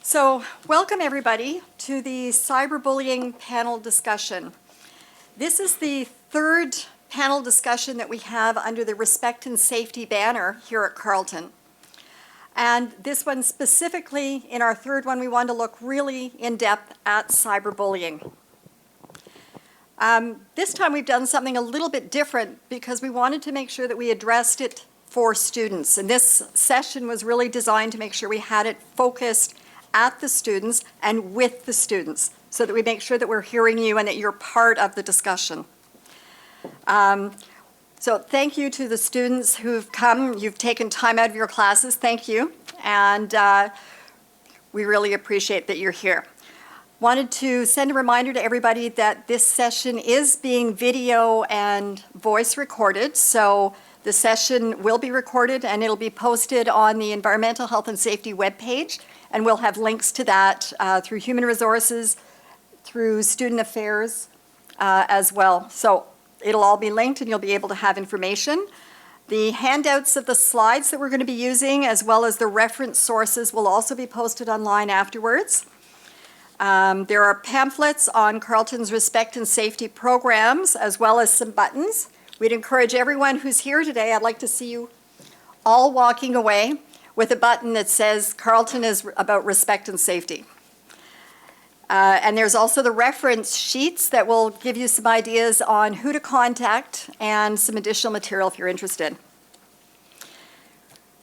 So, welcome everybody to the cyberbullying panel discussion. This is the third panel discussion that we have under the Respect and Safety banner here at Carleton. And this one specifically, in our third one, we want to look really in depth at cyberbullying. This time we've done something a little bit different because we wanted to make sure that we addressed it for students. And this session was really designed to make sure we had it focused at the students and with the students so that we make sure that we're hearing you and that you're part of the discussion. So thank you to the students who've come. You've taken time out of your classes. Thank you. And we really appreciate that you're here. Wanted to send a reminder to everybody that this session is being video and voice recorded. So the session will be recorded and it'll be posted on the Environmental Health and Safety webpage. And we'll have links to that through Human Resources, through Student Affairs as well. So it'll all be linked and you'll be able to have information. The handouts of the slides that we're going to be using, as well as the reference sources, will also be posted online afterwards. There are pamphlets on Carleton's Respect and Safety programs, as well as some buttons. We'd encourage everyone who's here today, I'd like to see you all walking away with a button that says Carleton is about respect and safety. And there's also the reference sheets that will give you some ideas on who to contact and some additional material if you're interested.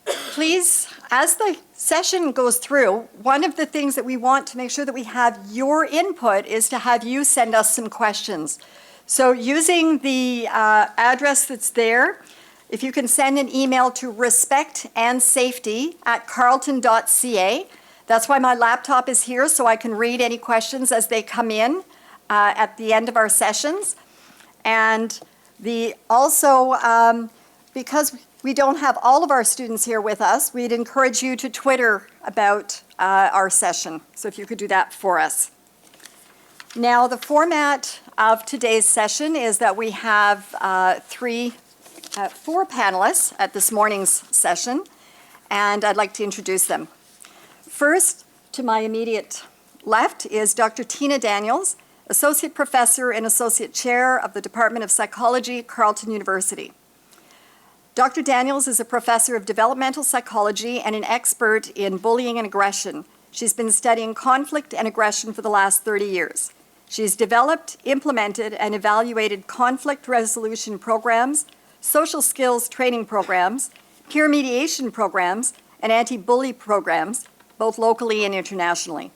Please, as the session goes through, one of the things that we want to make sure that we have your input is to have you send us some questions. So using the address that's there, if you can send an email to respectandsafety@carleton.ca. That's why my laptop is here, so I can read any questions as they come in at the end of our sessions. And because we don't have all of our students here with us, we'd encourage you to Twitter about our session. So if you could do that for us. Now, the format of today's session is that we have four panelists at this morning's session, and I'd like to introduce them. First, to my immediate left is Dr. Tina Daniels, Associate Professor and Associate Chair of the Department of Psychology, Carleton University. Dr. Daniels is a professor of developmental psychology and an expert in bullying and aggression. She's been studying conflict and aggression for the last 30 years. She's developed, implemented, and evaluated conflict resolution programs, social skills training programs, peer mediation programs, and anti-bully programs, both locally and internationally.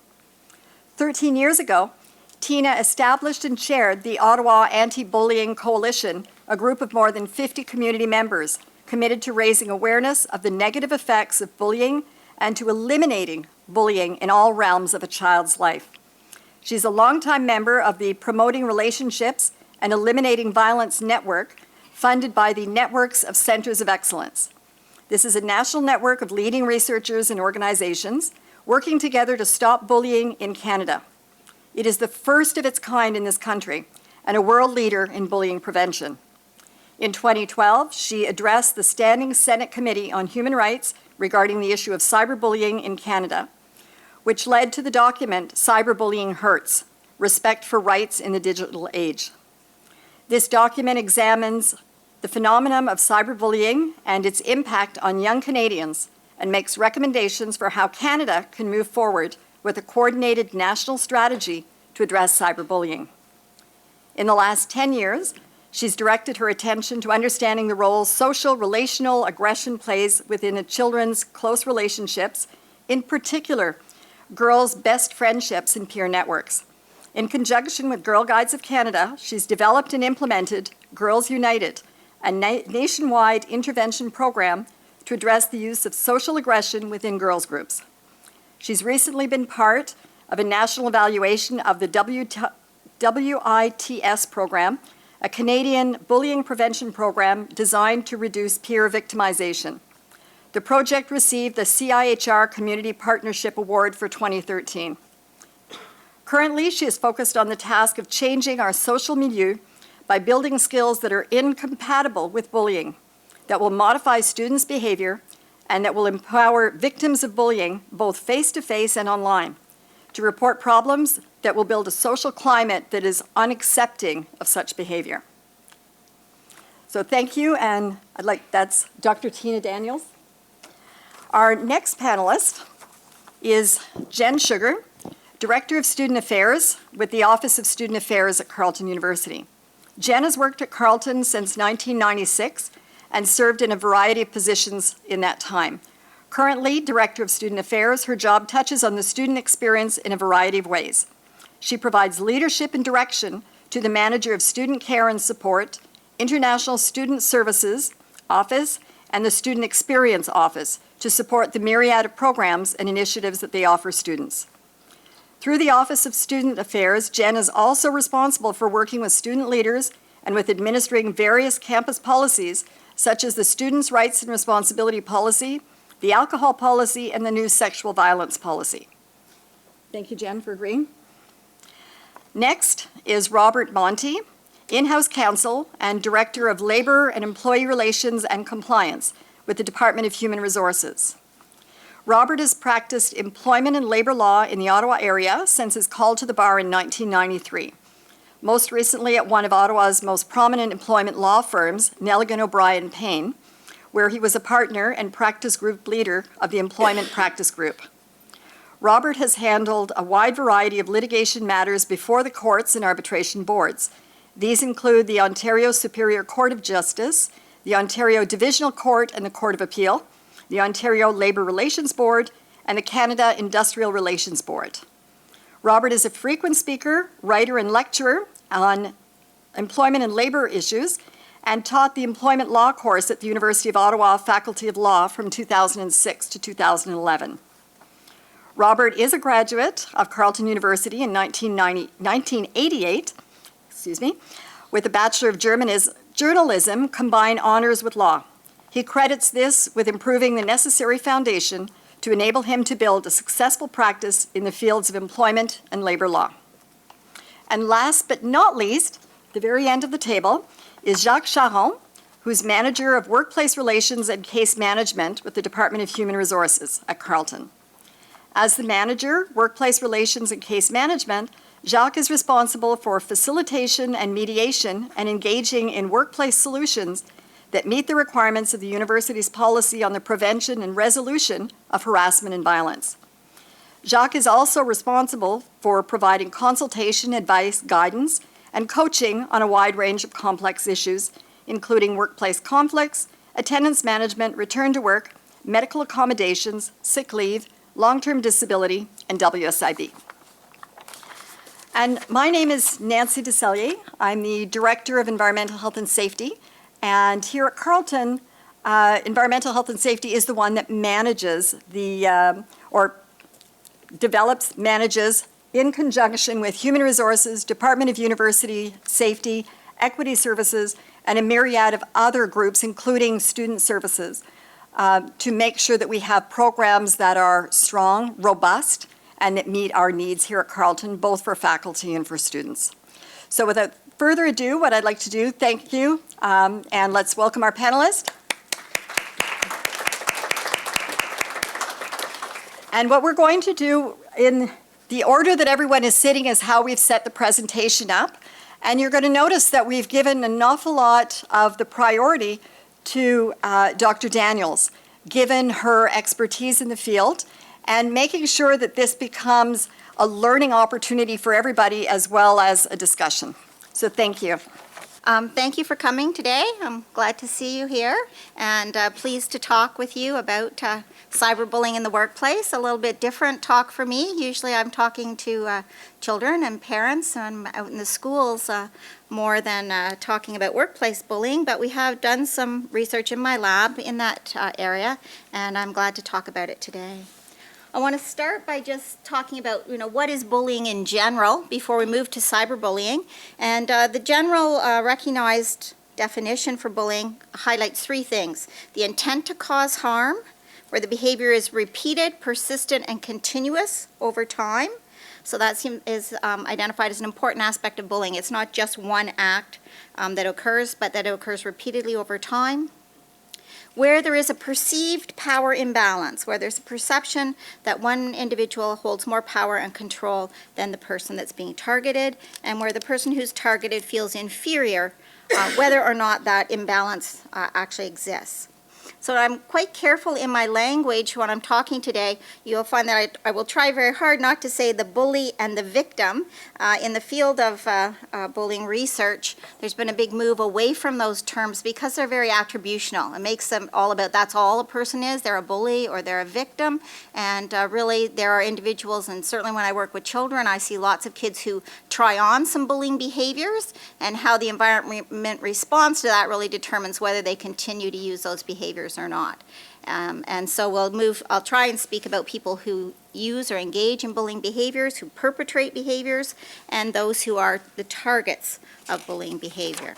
13 years ago, Tina established and chaired the Ottawa Anti-Bullying Coalition, a group of more than 50 community members committed to raising awareness of the negative effects of bullying and to eliminating bullying in all realms of a child's life. She's a longtime member of the Promoting Relationships and Eliminating Violence Network, funded by the Networks of Centers of Excellence. This is a national network of leading researchers and organizations working together to stop bullying in Canada. It is the first of its kind in this country and a world leader in bullying prevention. In 2012, she addressed the Standing Senate Committee on Human Rights regarding the issue of cyberbullying in Canada, which led to the document Cyberbullying Hurts: Respect for Rights in the Digital Age. This document examines the phenomenon of cyberbullying and its impact on young Canadians and makes recommendations for how Canada can move forward with a coordinated national strategy to address cyberbullying. In the last 10 years, she's directed her attention to understanding the role social relational aggression plays within children's close relationships, in particular, girls' best friendships and peer networks. In conjunction with Girl Guides of Canada, she's developed and implemented Girls United, a nationwide intervention program to address the use of social aggression within girls' groups. She's recently been part of a national evaluation of the WITS program, a Canadian bullying prevention program designed to reduce peer victimization. The project received the CIHR Community Partnership Award for 2013. Currently, she is focused on the task of changing our social milieu by building skills that are incompatible with bullying, that will modify students' behavior and that will empower victims of bullying, both face-to-face and online, to report problems that will build a social climate that is unaccepting of such behavior. So thank you, and that's Dr. Tina Daniels. Our next panelist is Jen Sugar, Director of Student Affairs with the Office of Student Affairs at Carleton University. Jen has worked at Carleton since 1996 and served in a variety of positions in that time. Currently, Director of Student Affairs, her job touches on the student experience in a variety of ways. She provides leadership and direction to the Manager of Student Care and Support, International Student Services Office, and the Student Experience Office to support the myriad of programs and initiatives that they offer students. Through the Office of Student Affairs, Jen is also responsible for working with student leaders and with administering various campus policies, such as the Students' Rights and Responsibility Policy, the Alcohol Policy, and the new Sexual Violence Policy. Thank you, Jen, for agreeing. Next is Robert Monti, in-house counsel and Director of Labor and Employee Relations and Compliance with the Department of Human Resources. Robert has practiced employment and labor law in the Ottawa area since his call to the bar in 1993. Most recently at one of Ottawa's most prominent employment law firms, Nelligan O'Brien Payne, where he was a partner and practice group leader of the Employment Practice Group. Robert has handled a wide variety of litigation matters before the courts and arbitration boards. These include the Ontario Superior Court of Justice, the Ontario Divisional Court and the Court of Appeal, the Ontario Labour Relations Board, and the Canada Industrial Relations Board. Robert is a frequent speaker, writer, and lecturer on employment and labour issues, and taught the employment law course at the University of Ottawa Faculty of Law from 2006 to 2011. Robert is a graduate of Carleton University in 1988, with a Bachelor of Journalism, combined honors with law. He credits this with improving the necessary foundation to enable him to build a successful practice in the fields of employment and labor law. And last but not least, the very end of the table, is Jacques Charon, who's Manager of Workplace Relations and Case Management with the Department of Human Resources at Carleton. As the Manager, Workplace Relations and Case Management, Jacques is responsible for facilitation and mediation and engaging in workplace solutions that meet the requirements of the university's policy on the prevention and resolution of harassment and violence. Jacques is also responsible for providing consultation, advice, guidance, and coaching on a wide range of complex issues, including workplace conflicts, attendance management, return to work, medical accommodations, sick leave, long-term disability, and WSIB. And my name is Nancy Decellier. I'm the Director of Environmental Health and Safety. And here at Carleton, Environmental Health and Safety is the one that manages manages in conjunction with Human Resources, Department of University Safety, Equity Services, and a myriad of other groups, including student services, to make sure that we have programs that are strong, robust, and that meet our needs here at Carleton, both for faculty and for students. So without further ado, what I'd like to do, thank you, and let's welcome our panelists. And what we're going to do in the order that everyone is sitting is how we've set the presentation up. And you're going to notice that we've given an awful lot of the priority to Dr. Daniels, given her expertise in the field, and making sure that this becomes a learning opportunity for everybody as well as a discussion. So thank you. Thank you for coming today. I'm glad to see you here and pleased to talk with you about cyberbullying in the workplace. A little bit different talk for me. Usually I'm talking to children and parents, and I'm out in the schools more than talking about workplace bullying, but we have done some research in my lab in that area, and I'm glad to talk about it today. I want to start by just talking about, what is bullying in general before we move to cyberbullying. And the general recognized definition for bullying highlights three things: the intent to cause harm, where the behavior is repeated, persistent, and continuous over time. So that is identified as an important aspect of bullying. It's not just one act that occurs, but that it occurs repeatedly over time. where there is a perceived power imbalance, where there's a perception that one individual holds more power and control than the person that's being targeted, and where the person who's targeted feels inferior, whether or not that imbalance actually exists. So I'm quite careful in my language when I'm talking today. You'll find that I will try very hard not to say the bully and the victim. In the field of bullying research, there's been a big move away from those terms because they're very attributional. It makes them all about that's all a person is. They're a bully or they're a victim. And really, there are individuals, and certainly when I work with children, I see lots of kids who try on some bullying behaviors, and how the environment responds to that really determines whether they continue to use those behaviors or not. And so I'll try and speak about people who use or engage in bullying behaviors, who perpetrate behaviors, and those who are the targets of bullying behavior.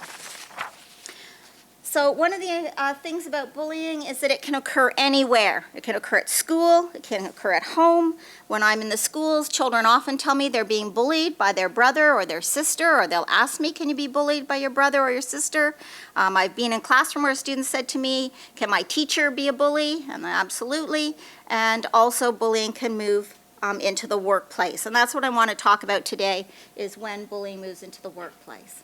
So one of the things about bullying is that it can occur anywhere. It can occur at school, it can occur at home. When I'm in the schools, children often tell me they're being bullied by their brother or their sister, or they'll ask me, can you be bullied by your brother or your sister? I've been in classroom where students said to me, can my teacher be a bully? And absolutely. And also bullying can move into the workplace. And that's what I want to talk about today, is when bullying moves into the workplace.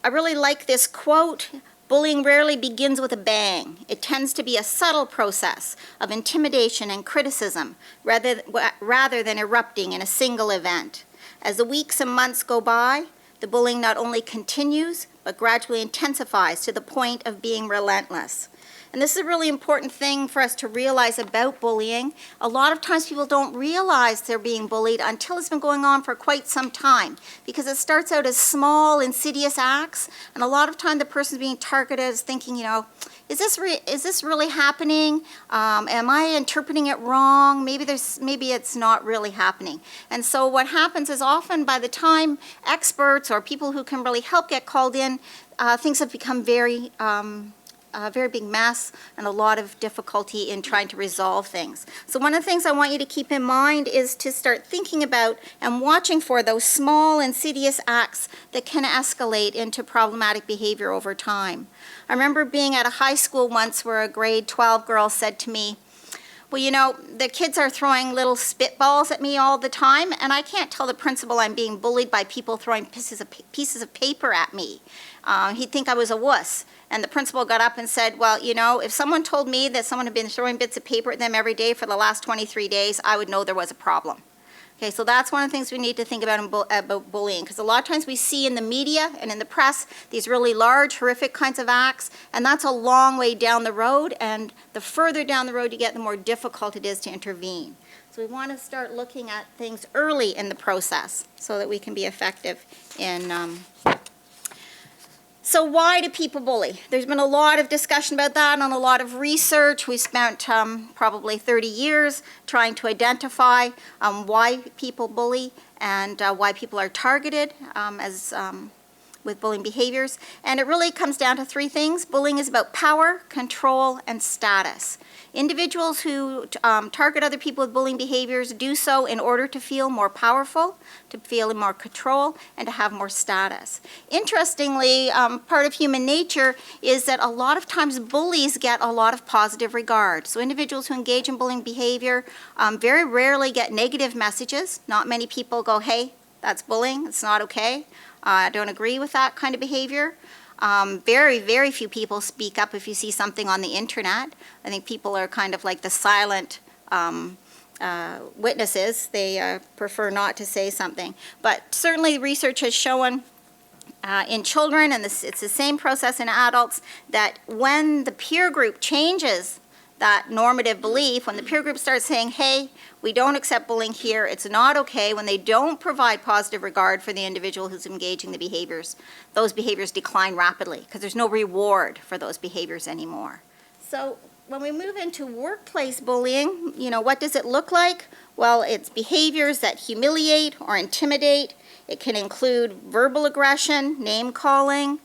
I really like this quote, bullying rarely begins with a bang. It tends to be a subtle process of intimidation and criticism rather than erupting in a single event. As the weeks and months go by, the bullying not only continues, but gradually intensifies to the point of being relentless. And this is a really important thing for us to realize about bullying. A lot of times people don't realize they're being bullied until it's been going on for quite some time, because it starts out as small, insidious acts, and a lot of time the person being targeted is thinking, you know, is this really happening? Am I interpreting it wrong? Maybe it's not really happening. And so what happens is often by the time experts or people who can really help get called in, things have become a very big mess and a lot of difficulty in trying to resolve things. So one of the things I want you to keep in mind is to start thinking about and watching for those small insidious acts that can escalate into problematic behavior over time. I remember being at a high school once where a grade 12 girl said to me, well, you know, the kids are throwing little spitballs at me all the time, and I can't tell the principal I'm being bullied by people throwing pieces of paper at me. He'd think I was a wuss. And the principal got up and said, well, you know, if someone told me that someone had been throwing bits of paper at them every day for the last 23 days, I would know there was a problem. Okay, so that's one of the things we need to think about bullying, because a lot of times we see in the media and in the press these really large, horrific kinds of acts, and that's a long way down the road, and the further down the road you get, the more difficult it is to intervene. So we want to start looking at things early in the process so that we can be effective in So why do people bully? There's been a lot of discussion about that and a lot of research. We spent probably 30 years trying to identify why people bully and why people are targeted with bullying behaviors. And it really comes down to three things. Bullying is about power, control, and status. Individuals who target other people with bullying behaviors do so in order to feel more powerful, to feel in more control, and to have more status. Interestingly, part of human nature is that a lot of times bullies get a lot of positive regard. So individuals who engage in bullying behavior very rarely get negative messages. Not many people go, hey, that's bullying, it's not okay. I don't agree with that kind of behavior. Very, very few people speak up if you see something on the internet. I think people are kind of like the silent witnesses. They prefer not to say something. But certainly research has shown in children, and it's the same process in adults, that when the peer group changes that normative belief, when the peer group starts saying, hey, we don't accept bullying here, it's not okay, when they don't provide positive regard for the individual who's engaging the behaviors, those behaviors decline rapidly because there's no reward for those behaviors anymore. So when we move into workplace bullying, you know, what does it look like? Well, it's behaviors that humiliate or intimidate. It can include verbal aggression, name calling,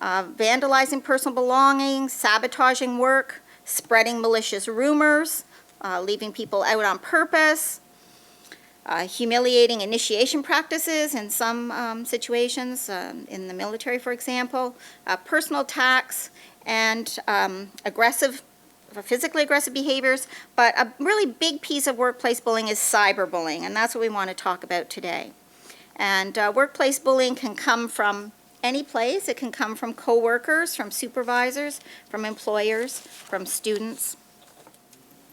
vandalizing personal belongings, sabotaging work, spreading malicious rumors, leaving people out on purpose, humiliating initiation practices in some situations, in the military, for example, personal attacks, and physically aggressive behaviors, but a really big piece of workplace bullying is cyberbullying, and that's what we want to talk about today. And workplace bullying can come from any place. It can come from coworkers, from supervisors, from employers, from students.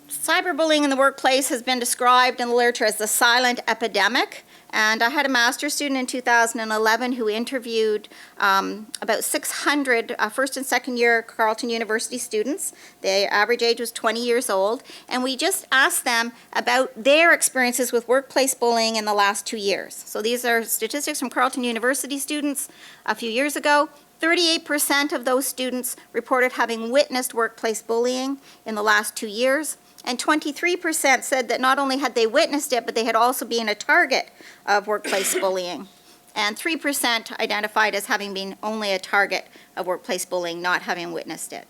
Cyberbullying in the workplace has been described in the literature as the silent epidemic. And I had a master's student in 2011 who interviewed about 600 first and second year Carleton University students. Their average age was 20 years old. And we just asked them about their experiences with workplace bullying in the last 2 years. So these are statistics from Carleton University students a few years ago. 38% of those students reported having witnessed workplace bullying in the last 2 years. And 23% said that not only had they witnessed it, but they had also been a target of workplace bullying. And 3% identified as having been only a target of workplace bullying, not having witnessed it.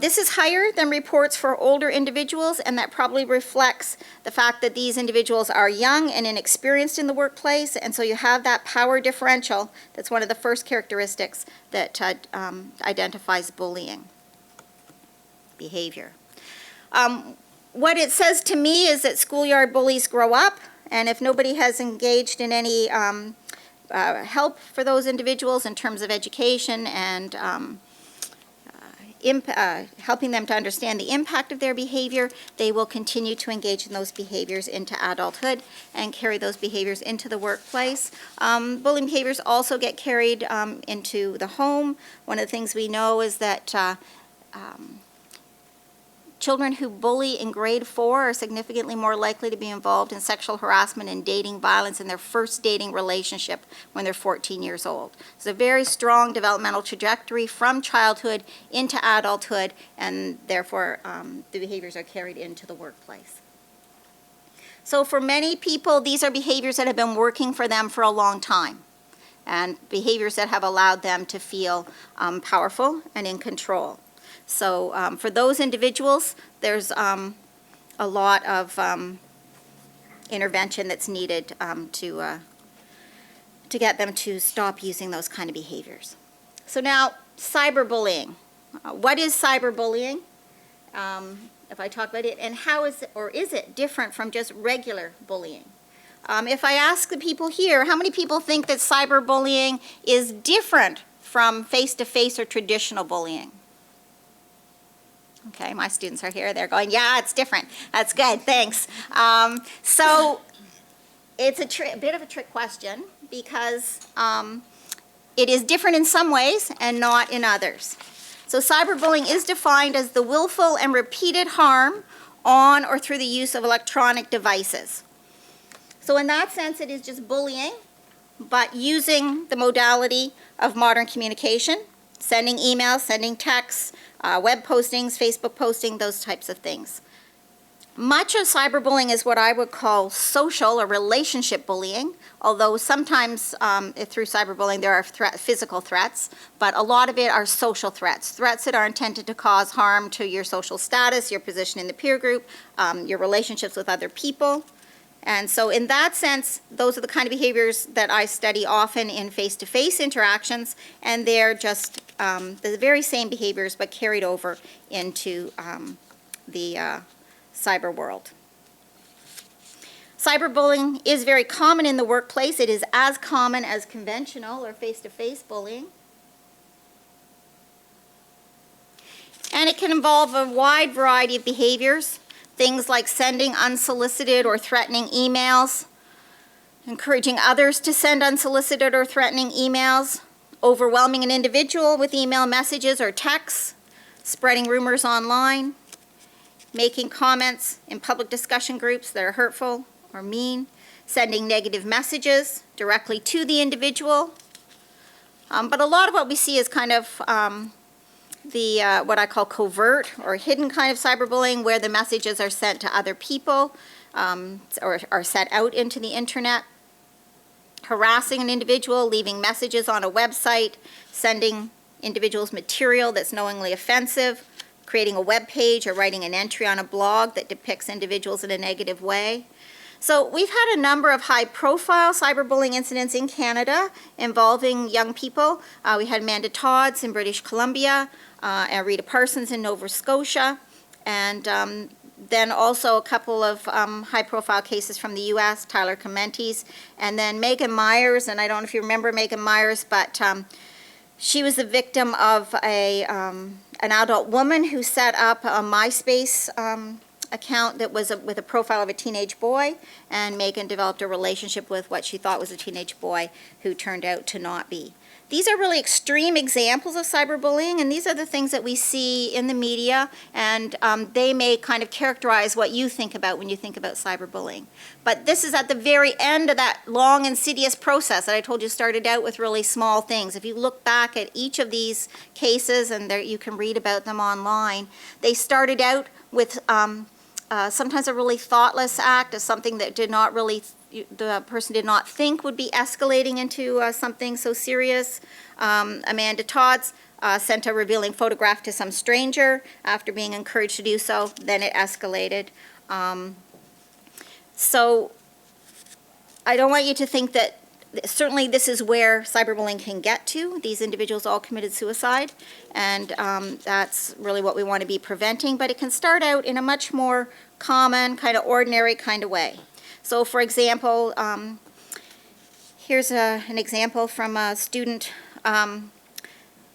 This is higher than reports for older individuals, and that probably reflects the fact that these individuals are young and inexperienced in the workplace, and so you have that power differential. That's one of the first characteristics that identifies bullying behavior. What it says to me is that schoolyard bullies grow up, and if nobody has engaged in any help for those individuals in terms of education and helping them to understand the impact of their behavior, they will continue to engage in those behaviors into adulthood and carry those behaviors into the workplace. Bullying behaviors also get carried into the home. One of the things we know is that children who bully in grade 4 are significantly more likely to be involved in sexual harassment and dating violence in their first dating relationship when they're 14 years old. It's a very strong developmental trajectory from childhood into adulthood, and therefore the behaviors are carried into the workplace. So for many people, these are behaviors that have been working for them for a long time, and behaviors that have allowed them to feel powerful and in control. So for those individuals, there's a lot of intervention that's needed to get them to stop using those kind of behaviors. So now, cyberbullying. What is cyberbullying? If I talk about it, and how is it, or is it different from just regular bullying? If I ask the people here, how many people think that cyberbullying is different from face-to-face or traditional bullying? Okay, my students are here. They're going, yeah, it's different. That's good, thanks. So it's a bit of a trick question because it is different in some ways and not in others. So cyberbullying is defined as the willful and repeated harm on or through the use of electronic devices. So in that sense, it is just bullying, but using the modality of modern communication, sending emails, sending texts, web postings, Facebook posting, those types of things. Much of cyberbullying is what I would call social or relationship bullying, although sometimes through cyberbullying there are physical threats, but a lot of it are social threats, threats that are intended to cause harm to your social status, your position in the peer group, your relationships with other people. And so in that sense, those are the kind of behaviors that I study often in face-to-face interactions, and they're just the very same behaviors but carried over into the cyber world. Cyberbullying is very common in the workplace. It is as common as conventional or face-to-face bullying. And it can involve a wide variety of behaviors. Things like sending unsolicited or threatening emails, encouraging others to send unsolicited or threatening emails, overwhelming an individual with email messages or texts, spreading rumors online, making comments in public discussion groups that are hurtful or mean, sending negative messages directly to the individual. But a lot of what we see is kind of what I call covert or hidden kind of cyberbullying, where the messages are sent to other people or are sent out into the internet. Harassing an individual, leaving messages on a website, sending individuals material that's knowingly offensive, creating a web page or writing an entry on a blog that depicts individuals in a negative way. So we've had a number of high-profile cyberbullying incidents in Canada involving young people. We had Amanda Todds in British Columbia, and Rita Parsons in Nova Scotia, and then also a couple of high-profile cases from the U.S., Tyler Clementes, and then Megan Myers, and I don't know if you remember Megan Myers, but she was the victim of an adult woman who set up a MySpace account that was with a profile of a teenage boy, and Megan developed a relationship with what she thought was a teenage boy who turned out to not be. These are really extreme examples of cyberbullying, and these are the things that we see in the media, and they may kind of characterize what you think about when you think about cyberbullying. But this is at the very end of that long, insidious process that I told you started out with really small things. If you look back at each of these cases, and there, you can read about them online, they started out with sometimes a really thoughtless act, as something that did not really the person did not think would be escalating into something so serious. Amanda Todds sent a revealing photograph to some stranger after being encouraged to do so. Then it escalated. So I don't want you to think that certainly this is where cyberbullying can get to. These individuals all committed suicide, and that's really what we want to be preventing. But it can start out in a much more common, kind of ordinary kind of way. So, for example, here's an example from a student.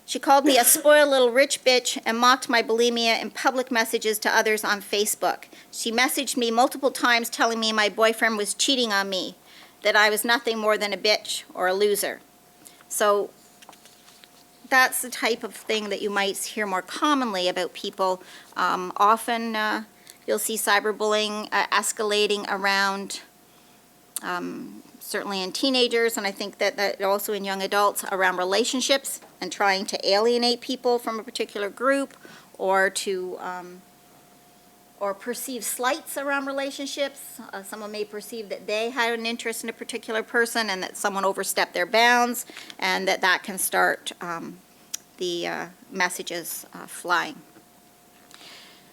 She called me a spoiled little rich bitch and mocked my bulimia in public messages to others on Facebook. She messaged me multiple times telling me my boyfriend was cheating on me, that I was nothing more than a bitch or a loser. So that's the type of thing that you might hear more commonly about people. Often you'll see cyberbullying escalating around, certainly in teenagers, and I think that also in young adults, around relationships and trying to alienate people from a particular group, or to or perceive slights around relationships. Someone may perceive that they had an interest in a particular person and that someone overstepped their bounds, and that can start the messages flying.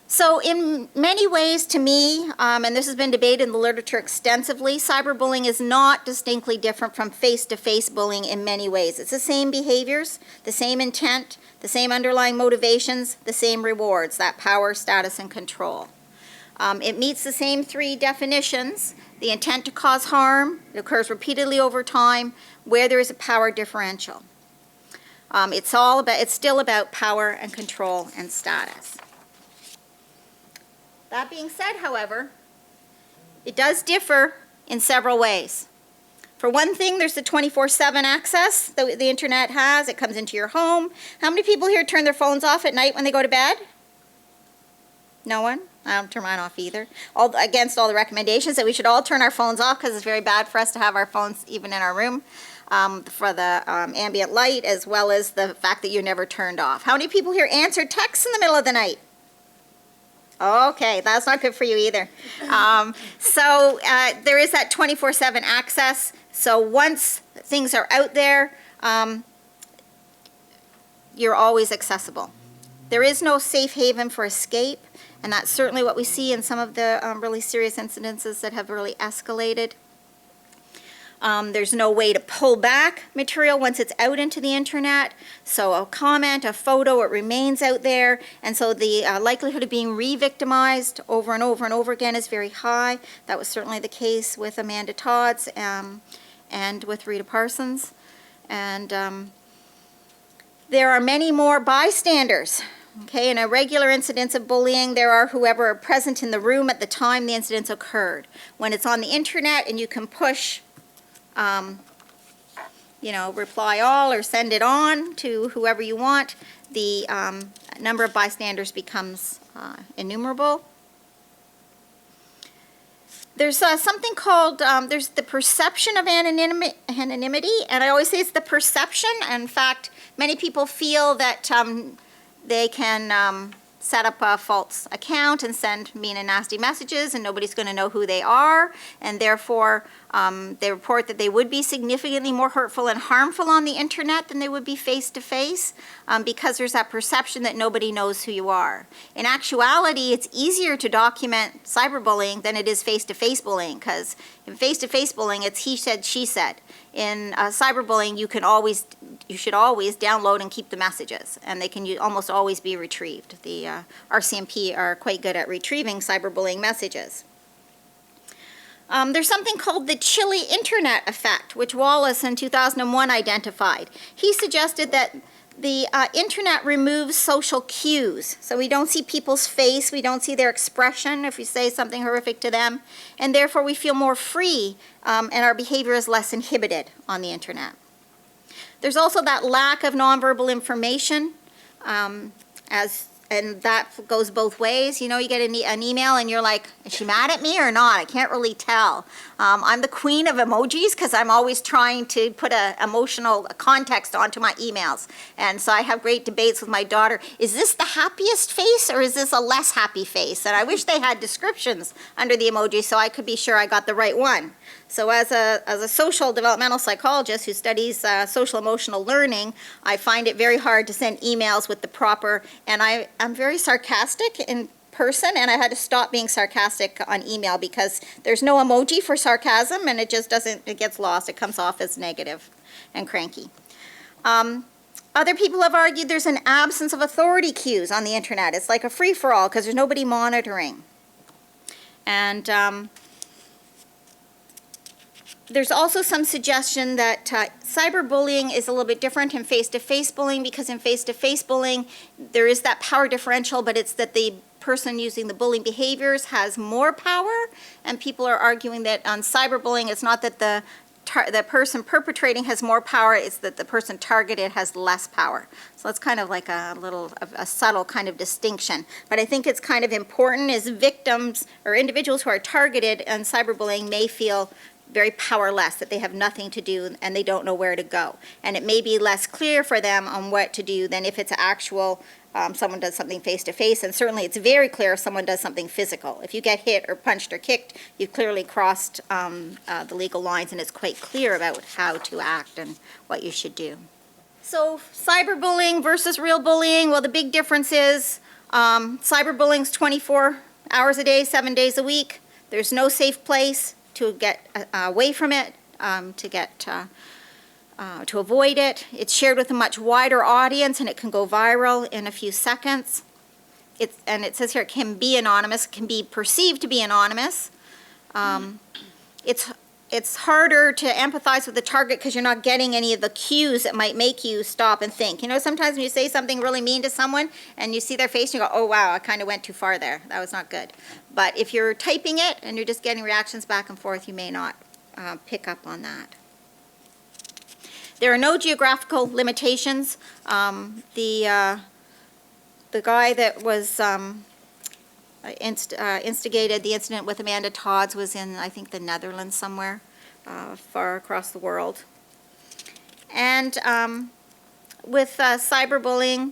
So in many ways, to me, and this has been debated in the literature extensively, cyberbullying is not distinctly different from face-to-face bullying in many ways. It's the same behaviors, the same intent, the same underlying motivations, the same rewards, that power, status, and control. It meets the same three definitions: the intent to cause harm, it occurs repeatedly over time, where there is a power differential. It's still about power and control and status. That being said, however, it does differ in several ways. For one thing, there's the 24/7 access that the internet has. It comes into your home. How many people here turn their phones off at night when they go to bed? No one? I don't turn mine off either. Against all the recommendations that we should all turn our phones off, because it's very bad for us to have our phones even in our room, for the ambient light, as well as the fact that you're never turned off. How many people here answer texts in the middle of the night? Okay, that's not good for you either. So there is that 24/7 access. So once things are out there, you're always accessible. There is no safe haven for escape, and that's certainly what we see in some of the really serious incidences that have really escalated. There's no way to pull back material once it's out into the internet. So a comment, a photo, it remains out there. And so the likelihood of being re-victimized over and over and over again is very high. That was certainly the case with Amanda Todds and with Rita Parsons. And there are many more bystanders. Okay, in a regular incidence of bullying, there are whoever are present in the room at the time the incidents occurred. When it's on the internet and you can push reply all or send it on to whoever you want, the number of bystanders becomes innumerable. There's something called, there's the perception of anonymity, and I always say it's the perception. In fact, many people feel that they can set up a false account and send mean and nasty messages, and nobody's going to know who they are, and therefore They report that they would be significantly more hurtful and harmful on the internet than they would be face-to-face, because there's that perception that nobody knows who you are. In actuality, it's easier to document cyberbullying than it is face-to-face bullying, because in face-to-face bullying, it's he said, she said. In cyberbullying, you should always download and keep the messages, and they can almost always be retrieved. The RCMP are quite good at retrieving cyberbullying messages. There's something called the chilly internet effect, which Wallace in 2001 identified. He suggested that the internet removes social cues. So we don't see people's face, we don't see their expression if we say something horrific to them, and therefore we feel more free, and our behavior is less inhibited on the internet. There's also that lack of nonverbal information, and that goes both ways. You know, you get an email and you're like, is she mad at me or not? I can't really tell. I'm the queen of emojis because I'm always trying to put an emotional context onto my emails. And so I have great debates with my daughter. Is this the happiest face or is this a less happy face? And I wish they had descriptions under the emoji so I could be sure I got the right one. So as a social developmental psychologist who studies social emotional learning, I find it very hard to send emails with the proper, and I'm very sarcastic in person, and I had to stop being sarcastic on email because there's no emoji for sarcasm, and it just doesn't, it gets lost. It comes off as negative and cranky. Other people have argued there's an absence of authority cues on the internet. It's like a free-for-all because there's nobody monitoring. And there's also some suggestion that cyberbullying is a little bit different in face-to-face bullying, because in face-to-face bullying, there is that power differential, but it's that the person using the bullying behaviors has more power, and people are arguing that on cyberbullying, it's not that the person perpetrating has more power, it's that the person targeted has less power. So that's kind of like a subtle kind of distinction. But I think it's kind of important as victims or individuals who are targeted on cyberbullying may feel very powerless, that they have nothing to do and they don't know where to go. And it may be less clear for them on what to do than if it's actual, someone does something face-to-face, and certainly it's very clear if someone does something physical. If you get hit or punched or kicked, you've clearly crossed the legal lines, and it's quite clear about how to act and what you should do. So cyberbullying versus real bullying, well, the big difference is cyberbullying is 24 hours a day, 7 days a week. There's no safe place to get away from it, to avoid it. It's shared with a much wider audience, and it can go viral in a few seconds. And it says here it can be anonymous, can be perceived to be anonymous. It's harder to empathize with the target because you're not getting any of the cues that might make you stop and think. You know, sometimes when you say something really mean to someone and you see their face and you go, oh wow, I kind of went too far there. That was not good. But if you're typing it and you're just getting reactions back and forth, you may not pick up on that. There are no geographical limitations. The guy that was instigated the incident with Amanda Todds was in, I think, the Netherlands somewhere, far across the world. And with cyberbullying,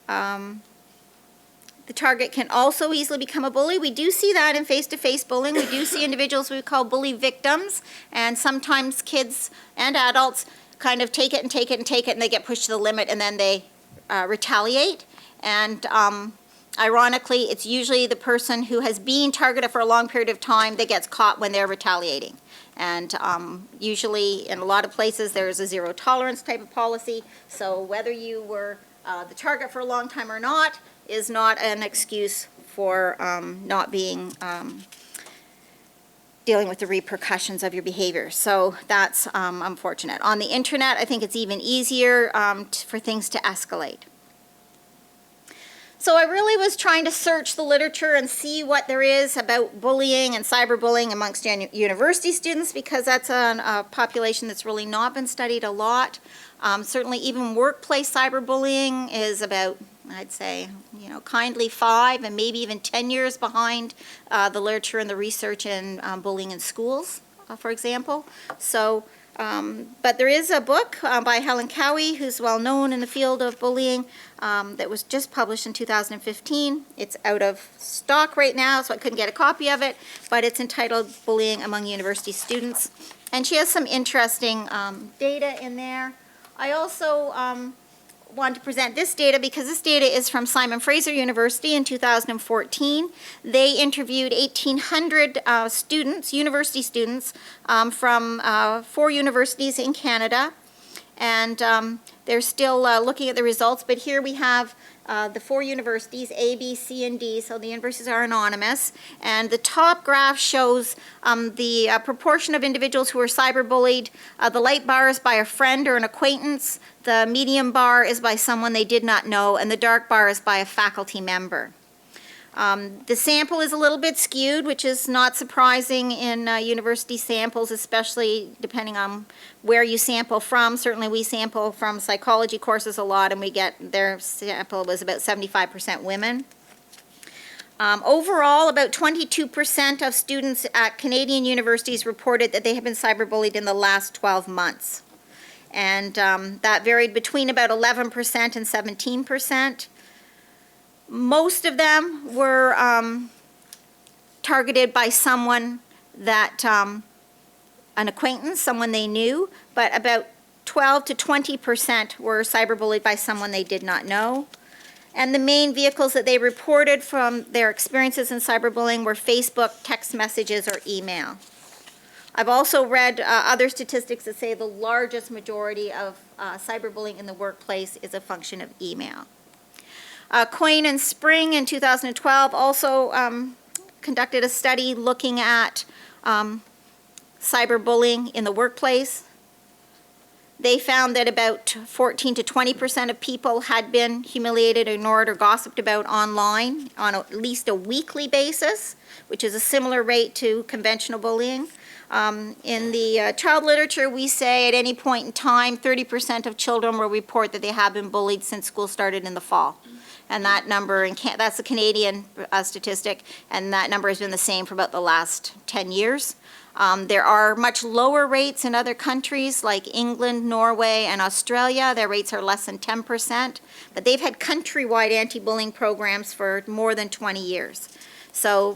the target can also easily become a bully. We do see that in face-to-face bullying. We do see individuals we call bully victims, and sometimes kids and adults kind of take it and take it and take it, and they get pushed to the limit, and then they retaliate. And ironically, it's usually the person who has been targeted for a long period of time that gets caught when they're retaliating. And usually, in a lot of places, there's a zero tolerance type of policy. So whether you were the target for a long time or not is not an excuse for not being dealing with the repercussions of your behavior. So that's unfortunate. On the internet, I think it's even easier for things to escalate. So I really was trying to search the literature and see what there is about bullying and cyberbullying amongst university students, because that's a population that's really not been studied a lot. Certainly even workplace cyberbullying is about, I'd say, kindly 5 and maybe even 10 years behind the literature and the research in bullying in schools, for example. So, but there is a book by Helen Cowie, who's well known in the field of bullying, that was just published in 2015. It's out of stock right now, so I couldn't get a copy of it, but it's entitled Bullying Among University Students. And she has some interesting data in there. I also want to present this data because this data is from Simon Fraser University in 2014. They interviewed 1,800 students, university students, from 4 universities in Canada. And they're still looking at the results, but here we have the 4 universities, A, B, C, and D, so the universities are anonymous. And the top graph shows the proportion of individuals who are cyberbullied. The light bar is by a friend or an acquaintance, the medium bar is by someone they did not know, and the dark bar is by a faculty member. The sample is a little bit skewed, which is not surprising in university samples, especially depending on where you sample from. Certainly we sample from psychology courses a lot, and we get their sample was about 75% women. Overall, about 22% of students at Canadian universities reported that they have been cyberbullied in the last 12 months. And that varied between about 11% and 17%. Most of them were targeted by someone that, an acquaintance, someone they knew, but about 12 to 20% were cyberbullied by someone they did not know. And the main vehicles that they reported from their experiences in cyberbullying were Facebook, text messages, or email. I've also read other statistics that say the largest majority of cyberbullying in the workplace is a function of email. Coyne and Spring in 2012 also conducted a study looking at cyberbullying in the workplace. They found that about 14 to 20% of people had been humiliated, ignored, or gossiped about online on at least a weekly basis, which is a similar rate to conventional bullying. In the child literature, we say at any point in time, 30% of children will report that they have been bullied since school started in the fall. And that number, that's a Canadian statistic, and that number has been the same for about the last 10 years. There are much lower rates in other countries like England, Norway, and Australia. Their rates are less than 10%, but they've had countrywide anti-bullying programs for more than 20 years. So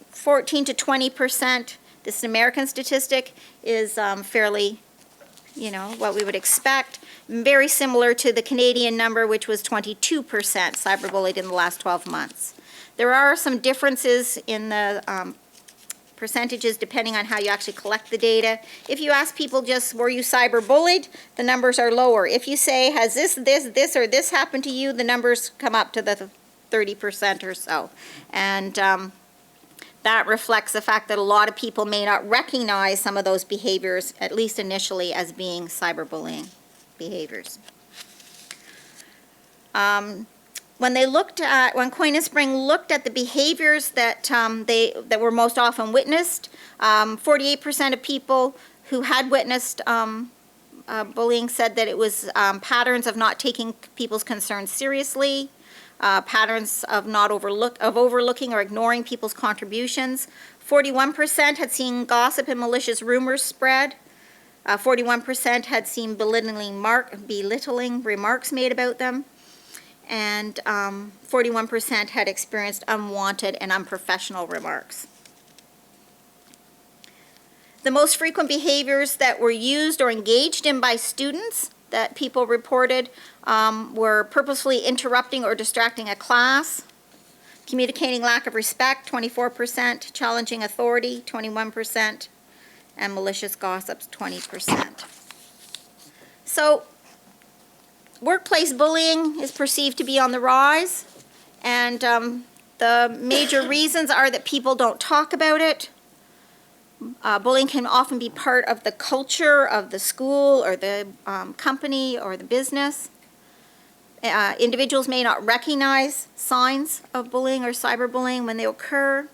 14 to 20%, this American statistic, is fairly, what we would expect. Very similar to the Canadian number, which was 22% cyberbullied in the last 12 months. There are some differences in the percentages depending on how you actually collect the data. If you ask people just, were you cyberbullied, the numbers are lower. If you say, has this, or this happened to you, the numbers come up to the 30% or so. And that reflects the fact that a lot of people may not recognize some of those behaviors, at least initially, as being cyberbullying behaviors. When Coyne and Spring looked at the behaviors that were most often witnessed, 48% of people who had witnessed bullying said that it was patterns of not taking people's concerns seriously, patterns of overlooking or ignoring people's contributions. 41% had seen gossip and malicious rumors spread. 41% had seen belittling remarks made about them, and 41% had experienced unwanted and unprofessional remarks. The most frequent behaviors that were used or engaged in by students that people reported were purposefully interrupting or distracting a class, communicating lack of respect, 24%, challenging authority, 21%, and malicious gossips, 20%. So, workplace bullying is perceived to be on the rise, and the major reasons are that people don't talk about it. Bullying can often be part of the culture of the school or the company or the business. Individuals may not recognize signs of bullying or cyberbullying when they occur.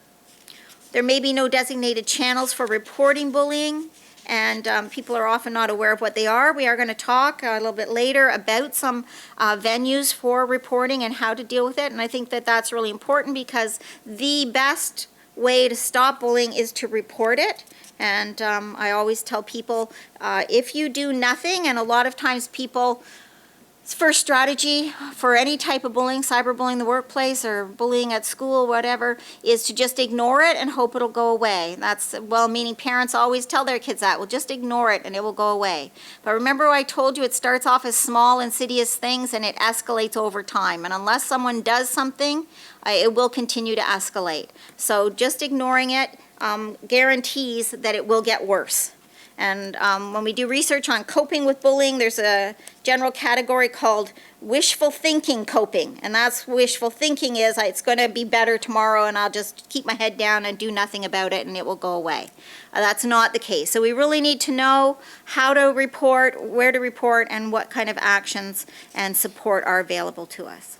There may be no designated channels for reporting bullying, and people are often not aware of what they are. We are going to talk a little bit later about some venues for reporting and how to deal with it, and I think that that's really important because the best way to stop bullying is to report it. And I always tell people, if you do nothing, and a lot of times people First strategy for any type of bullying, cyberbullying in the workplace or bullying at school, whatever, is to just ignore it and hope it'll go away. That's well-meaning parents always tell their kids that. Well, just ignore it and it will go away. But remember I told you it starts off as small, insidious things and it escalates over time. And unless someone does something, it will continue to escalate. So just ignoring it guarantees that it will get worse. And when we do research on coping with bullying, there's a general category called wishful thinking coping. And that's wishful thinking is it's going to be better tomorrow and I'll just keep my head down and do nothing about it and it will go away. That's not the case. So we really need to know how to report, where to report, and what kind of actions and support are available to us.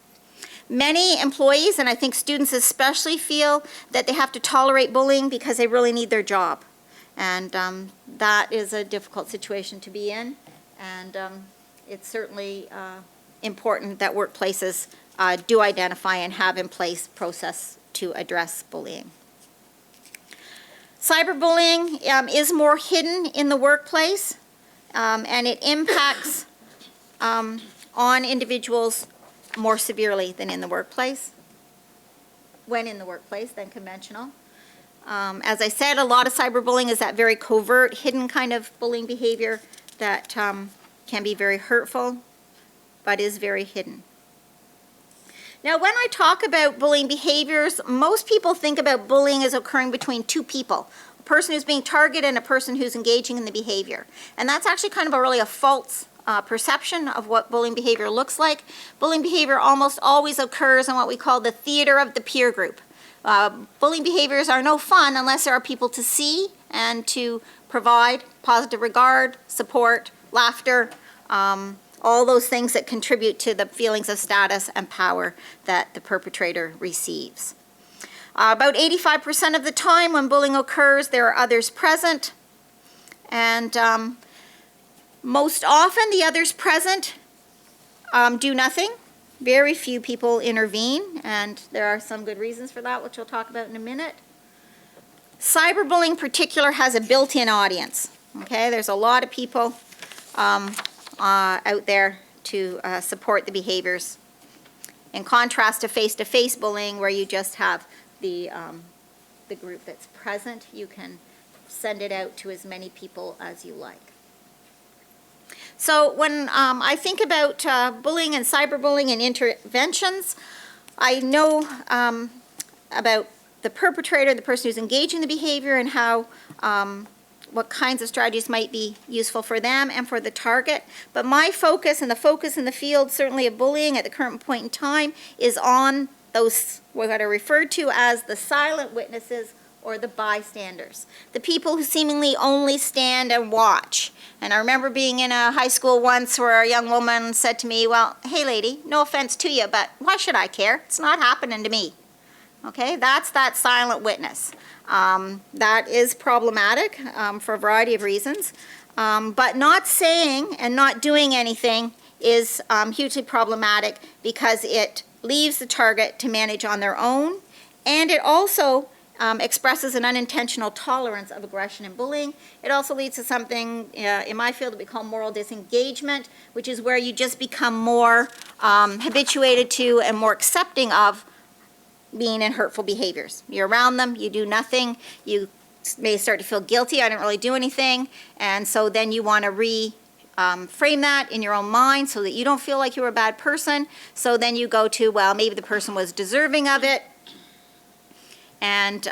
Many employees, and I think students especially, feel that they have to tolerate bullying because they really need their job. And that is a difficult situation to be in, and it's certainly important that workplaces do identify and have in place process to address bullying. Cyberbullying is more hidden in the workplace, and it impacts on individuals more severely than in the workplace, when in the workplace, than conventional. As I said, a lot of cyberbullying is that very covert, hidden kind of bullying behavior that can be very hurtful, but is very hidden. Now, when I talk about bullying behaviors, most people think about bullying as occurring between two people, a person who's being targeted and a person who's engaging in the behavior. And that's actually kind of really a false perception of what bullying behavior looks like. Bullying behavior almost always occurs in what we call the theater of the peer group. Bullying behaviors are no fun unless there are people to see and to provide positive regard, support, laughter, all those things that contribute to the feelings of status and power that the perpetrator receives. About 85% of the time when bullying occurs, there are others present, and most often the others present do nothing. Very few people intervene, and there are some good reasons for that, which we'll talk about in a minute. Cyberbullying in particular has a built-in audience. Okay, there's a lot of people out there to support the behaviors. In contrast to face-to-face bullying, where you just have the group that's present, you can send it out to as many people as you like. So when I think about bullying and cyberbullying and interventions, I know about the perpetrator, the person who's engaging the behavior, and how what kinds of strategies might be useful for them and for the target. But my focus and the focus in the field, certainly of bullying at the current point in time, is on those what are referred to as the silent witnesses or the bystanders, the people who seemingly only stand and watch. And I remember being in a high school once where a young woman said to me, well, hey lady, no offense to you, but why should I care? It's not happening to me. Okay, that's that silent witness. That is problematic for a variety of reasons. But not saying and not doing anything is hugely problematic because it leaves the target to manage on their own, and it also expresses an unintentional tolerance of aggression and bullying. It also leads to something in my field that we call moral disengagement, which is where you just become more habituated to and more accepting of being in hurtful behaviors. You're around them, you do nothing, you may start to feel guilty, I didn't really do anything, and so then you want to frame that in your own mind so that you don't feel like you're a bad person. So then you go to, well, maybe the person was deserving of it. And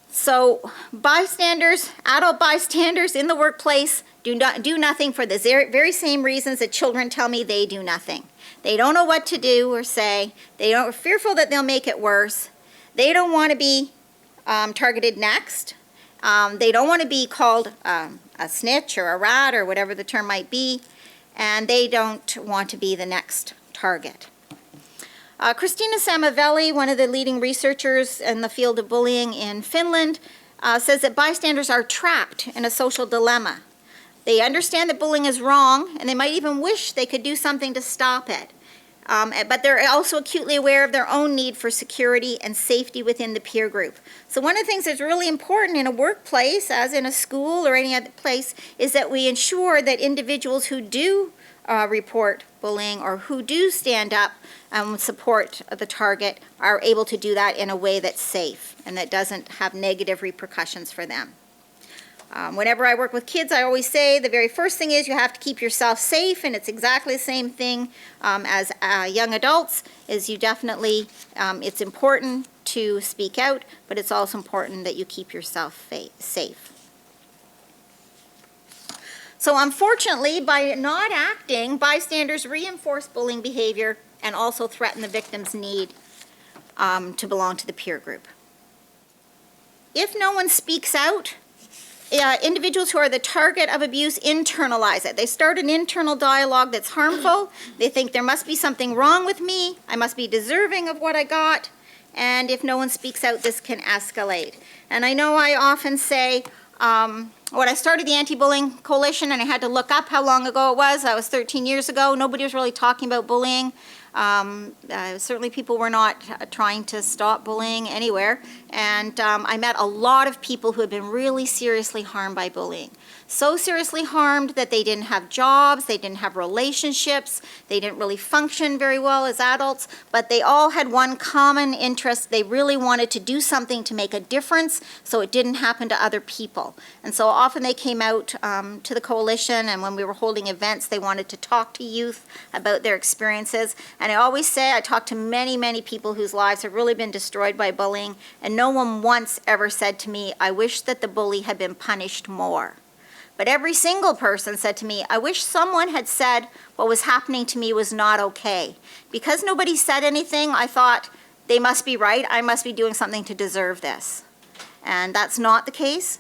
so bystanders, adult bystanders in the workplace do nothing for the very same reasons that children tell me they do nothing. They don't know what to do or say. They are fearful that they'll make it worse. They don't want to be targeted next. They don't want to be called a snitch or a rat or whatever the term might be. And they don't want to be the next target. Christina Samavelli, one of the leading researchers in the field of bullying in Finland, says that bystanders are trapped in a social dilemma. They understand that bullying is wrong, and they might even wish they could do something to stop it. But they're also acutely aware of their own need for security and safety within the peer group. So one of the things that's really important in a workplace, as in a school or any other place, is that we ensure that individuals who do report bullying or who do stand up and support the target are able to do that in a way that's safe and that doesn't have negative repercussions for them. Whenever I work with kids, I always say the very first thing is you have to keep yourself safe, and it's exactly the same thing as young adults, is you definitely, it's important to speak out, but it's also important that you keep yourself safe. So unfortunately, by not acting, bystanders reinforce bullying behavior and also threaten the victim's need to belong to the peer group. If no one speaks out, individuals who are the target of abuse internalize it. They start an internal dialogue that's harmful. They think there must be something wrong with me. I must be deserving of what I got. And if no one speaks out, this can escalate. And I know I often say, when I started the Anti-Bullying Coalition and I had to look up how long ago it was, that was 13 years ago, nobody was really talking about bullying. Certainly people were not trying to stop bullying anywhere. And I met a lot of people who had been really seriously harmed by bullying. So seriously harmed that they didn't have jobs, they didn't have relationships, they didn't really function very well as adults, but they all had one common interest. They really wanted to do something to make a difference so it didn't happen to other people. And so often they came out to the coalition, and when we were holding events, they wanted to talk to youth about their experiences. And I always say, I talk to many, many people whose lives have really been destroyed by bullying, and no one once ever said to me, I wish that the bully had been punished more. But every single person said to me, I wish someone had said what was happening to me was not okay. Because nobody said anything, I thought, they must be right, I must be doing something to deserve this. And that's not the case.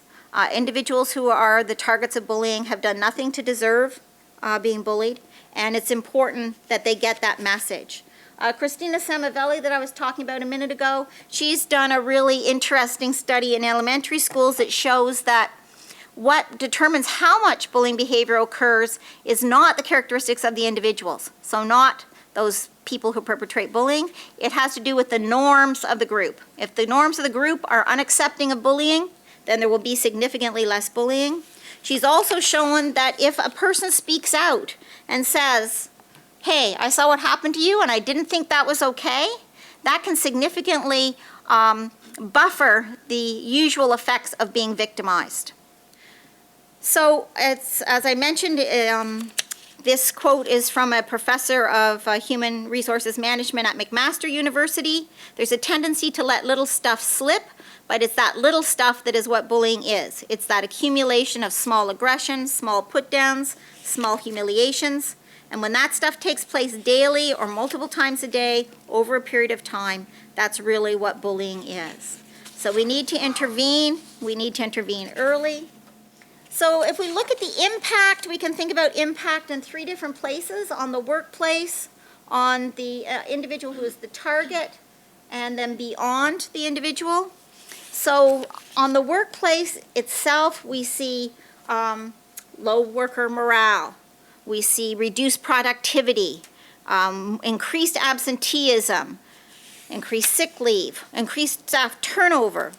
Individuals who are the targets of bullying have done nothing to deserve being bullied, and it's important that they get that message. Christina Samavelli that I was talking about a minute ago, she's done a really interesting study in elementary schools that shows that what determines how much bullying behavior occurs is not the characteristics of the individuals. So not those people who perpetrate bullying. It has to do with the norms of the group. If the norms of the group are unaccepting of bullying, then there will be significantly less bullying. She's also shown that if a person speaks out and says, hey, I saw what happened to you and I didn't think that was okay, that can significantly buffer the usual effects of being victimized. So it's, as I mentioned, this quote is from a professor of human resources management at McMaster University. There's a tendency to let little stuff slip, but it's that little stuff that is what bullying is. It's that accumulation of small aggressions, small put-downs, small humiliations. And when that stuff takes place daily or multiple times a day over a period of time, that's really what bullying is. So we need to intervene. We need to intervene early. So if we look at the impact, we can think about impact in three different places: on the workplace, on the individual who is the target, and then beyond the individual. So on the workplace itself, we see low worker morale. We see reduced productivity, increased absenteeism, increased sick leave, increased staff turnover,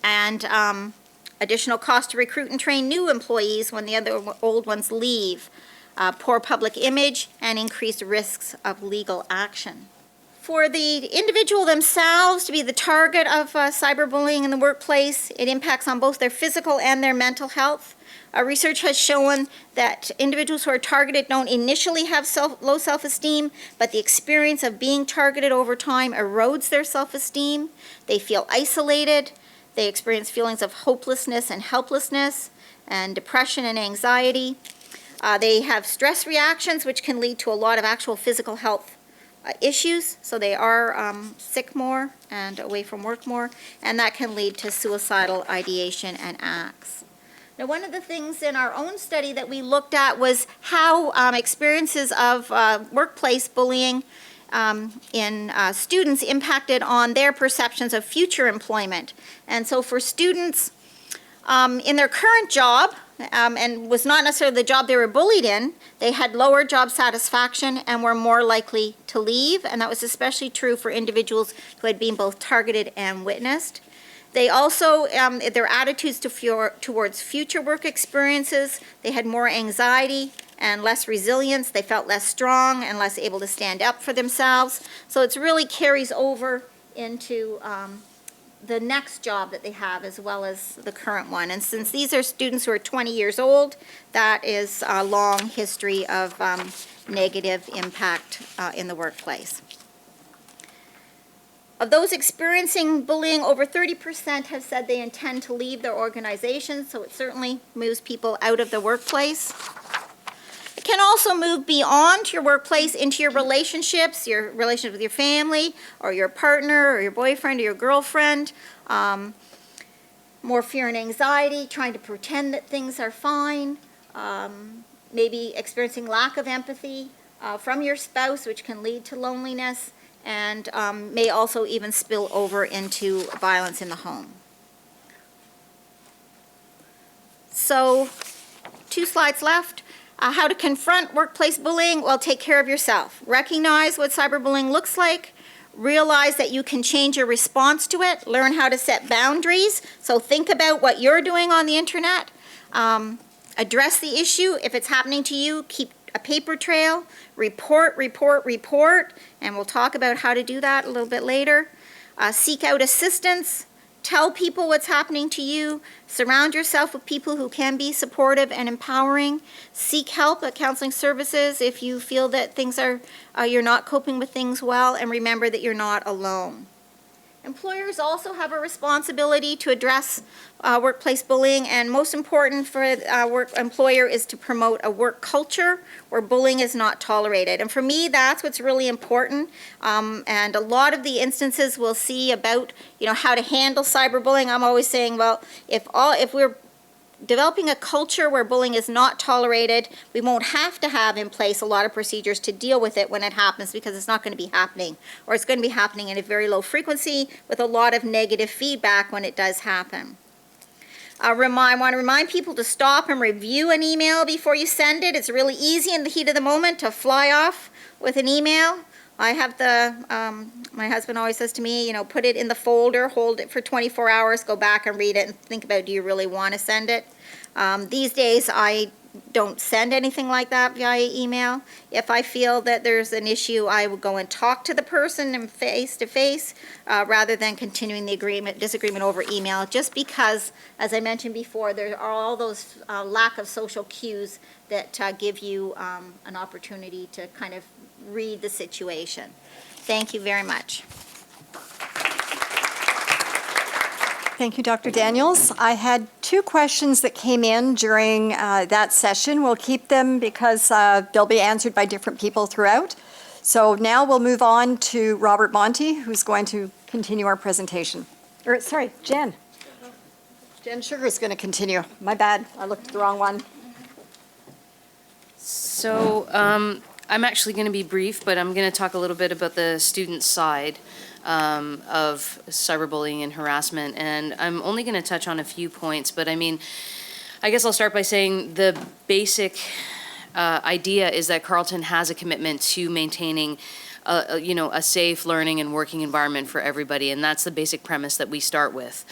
and additional cost to recruit and train new employees when the other old ones leave, poor public image, and increased risks of legal action. For the individual themselves to be the target of cyberbullying in the workplace, it impacts on both their physical and their mental health. Research has shown that individuals who are targeted don't initially have low self-esteem, but the experience of being targeted over time erodes their self-esteem. They feel isolated. They experience feelings of hopelessness and helplessness, and depression and anxiety. They have stress reactions, which can lead to a lot of actual physical health issues. So they are sick more and away from work more, and that can lead to suicidal ideation and acts. Now, one of the things in our own study that we looked at was how experiences of workplace bullying in students impacted on their perceptions of future employment. And so for students in their current job, and was not necessarily the job they were bullied in, they had lower job satisfaction and were more likely to leave, and that was especially true for individuals who had been both targeted and witnessed. They also, their attitudes towards future work experiences, they had more anxiety and less resilience. They felt less strong and less able to stand up for themselves. So it really carries over into the next job that they have as well as the current one. And since these are students who are 20 years old, that is a long history of negative impact in the workplace. Of those experiencing bullying, over 30% have said they intend to leave their organization, so it certainly moves people out of the workplace. It can also move beyond your workplace into your relationships with your family, or your partner, or your boyfriend, or your girlfriend. More fear and anxiety, trying to pretend that things are fine. Maybe experiencing lack of empathy from your spouse, which can lead to loneliness, and may also even spill over into violence in the home. So, 2 slides left. How to confront workplace bullying? Well, take care of yourself. Recognize what cyberbullying looks like. Realize that you can change your response to it. Learn how to set boundaries. So think about what you're doing on the internet. Address the issue. If it's happening to you, keep a paper trail. Report, and we'll talk about how to do that a little bit later. Seek out assistance. Tell people what's happening to you. Surround yourself with people who can be supportive and empowering. Seek help at counseling services if you feel that things are, you're not coping with things well, and remember that you're not alone. Employers also have a responsibility to address workplace bullying, and most important for a employer is to promote a work culture where bullying is not tolerated. And for me, that's what's really important. And a lot of the instances we'll see about, how to handle cyberbullying, I'm always saying, well, if we're developing a culture where bullying is not tolerated, we won't have to have in place a lot of procedures to deal with it when it happens, because it's not going to be happening, or it's going to be happening in a very low frequency with a lot of negative feedback when it does happen. I want to remind people to stop and review an email before you send it. It's really easy in the heat of the moment to fly off with an email. I have my husband always says to me, put it in the folder, hold it for 24 hours, go back and read it and think about, do you really want to send it? These days, I don't send anything like that via email. If I feel that there's an issue, I will go and talk to the person and face to face, rather than continuing the disagreement over email, just because, as I mentioned before, there are all those lack of social cues that give you an opportunity to kind of read the situation. Thank you very much. Thank you, Dr. Daniels. I had 2 questions that came in during that session. We'll keep them because they'll be answered by different people throughout. So now we'll move on to Robert Monty, who's going to continue our presentation. Jen. Jen Sugar is going to continue. My bad, I looked at the wrong one. So I'm actually going to be brief, but I'm going to talk a little bit about the student side of cyberbullying and harassment. And I'm only going to touch on a few points, but I guess I'll start by saying the basic idea is that Carleton has a commitment to maintaining a safe learning and working environment for everybody, and that's the basic premise that we start with.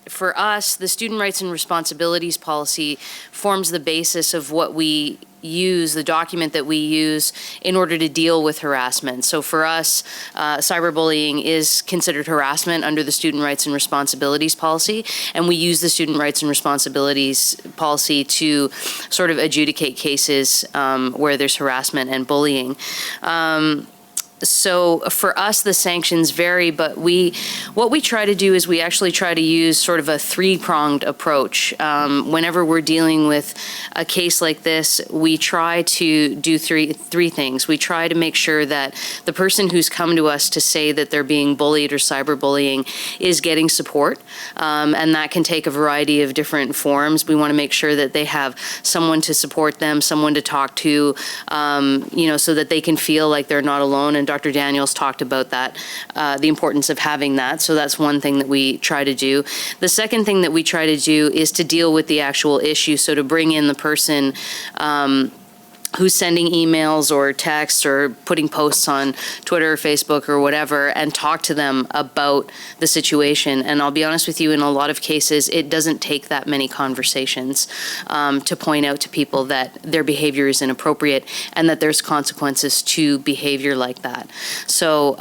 For us, the Student Rights and Responsibilities Policy forms the basis of what we use, the document that we use in order to deal with harassment. So for us, cyberbullying is considered harassment under the Student Rights and Responsibilities Policy, and we use the Student Rights and Responsibilities Policy to sort of adjudicate cases where there's harassment and bullying. So for us, the sanctions vary, but what we try to do is we actually try to use sort of a 3-pronged approach. Whenever we're dealing with a case like this, we try to do three things. We try to make sure that the person who's come to us to say that they're being bullied or cyberbullying is getting support, and that can take a variety of different forms. We want to make sure that they have someone to support them, someone to talk to, so that they can feel like they're not alone. And Dr. Daniels talked about that, the importance of having that. So that's one thing that we try to do. The second thing that we try to do is to deal with the actual issue. So to bring in the person who's sending emails or texts or putting posts on Twitter or Facebook or whatever, and talk to them about the situation. And I'll be honest with you, in a lot of cases, it doesn't take that many conversations to point out to people that their behavior is inappropriate and that there's consequences to behavior like that. So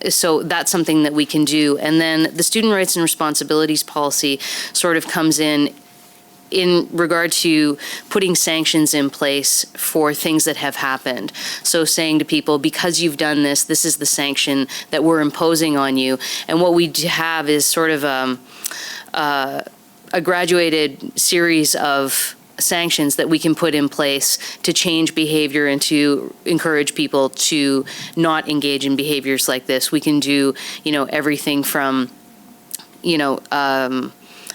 that's something that we can do. And then the student rights and responsibilities policy sort of comes in regard to putting sanctions in place for things that have happened. So saying to people, because you've done this, this is the sanction that we're imposing on you. And what we have is sort of a graduated series of sanctions that we can put in place to change behavior and to encourage people to not engage in behaviors like this. We can do, everything from,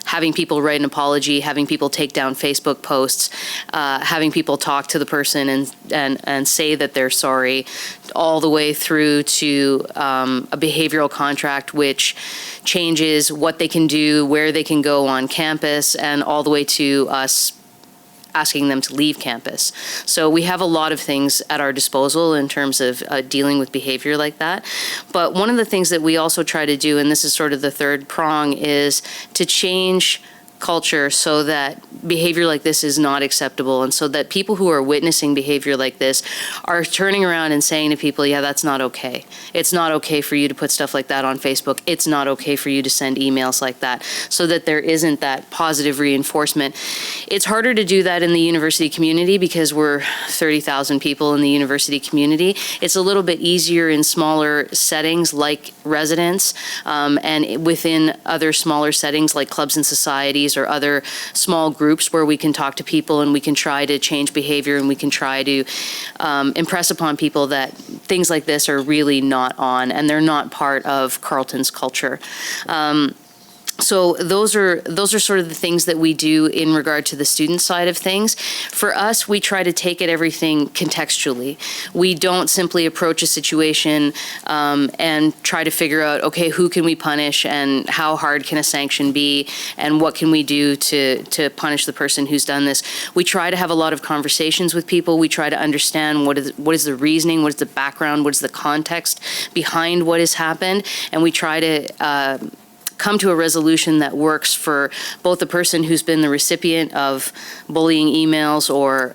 having people write an apology, having people take down Facebook posts, having people talk to the person and say that they're sorry, all the way through to a behavioral contract which changes what they can do, where they can go on campus, and all the way to us asking them to leave campus. So we have a lot of things at our disposal in terms of dealing with behavior like that. But one of the things that we also try to do, and this is sort of the third prong, is to change culture so that behavior like this is not acceptable, and so that people who are witnessing behavior like this are turning around and saying to people, yeah, that's not okay. It's not okay for you to put stuff like that on Facebook. It's not okay for you to send emails like that, so that there isn't that positive reinforcement. It's harder to do that in the university community because we're 30,000 people in the university community. It's a little bit easier in smaller settings like residence, and within other smaller settings like clubs and societies or other small groups where we can talk to people and we can try to change behavior and we can try to impress upon people that things like this are really not on and they're not part of Carleton's culture. So those are sort of the things that we do in regard to the student side of things. For us, we try to take everything contextually. We don't simply approach a situation and try to figure out, okay, who can we punish and how hard can a sanction be and what can we do to punish the person who's done this. We try to have a lot of conversations with people. We try to understand what is the reasoning, what is the background, what is the context behind what has happened, and we try to come to a resolution that works for both the person who's been the recipient of bullying emails or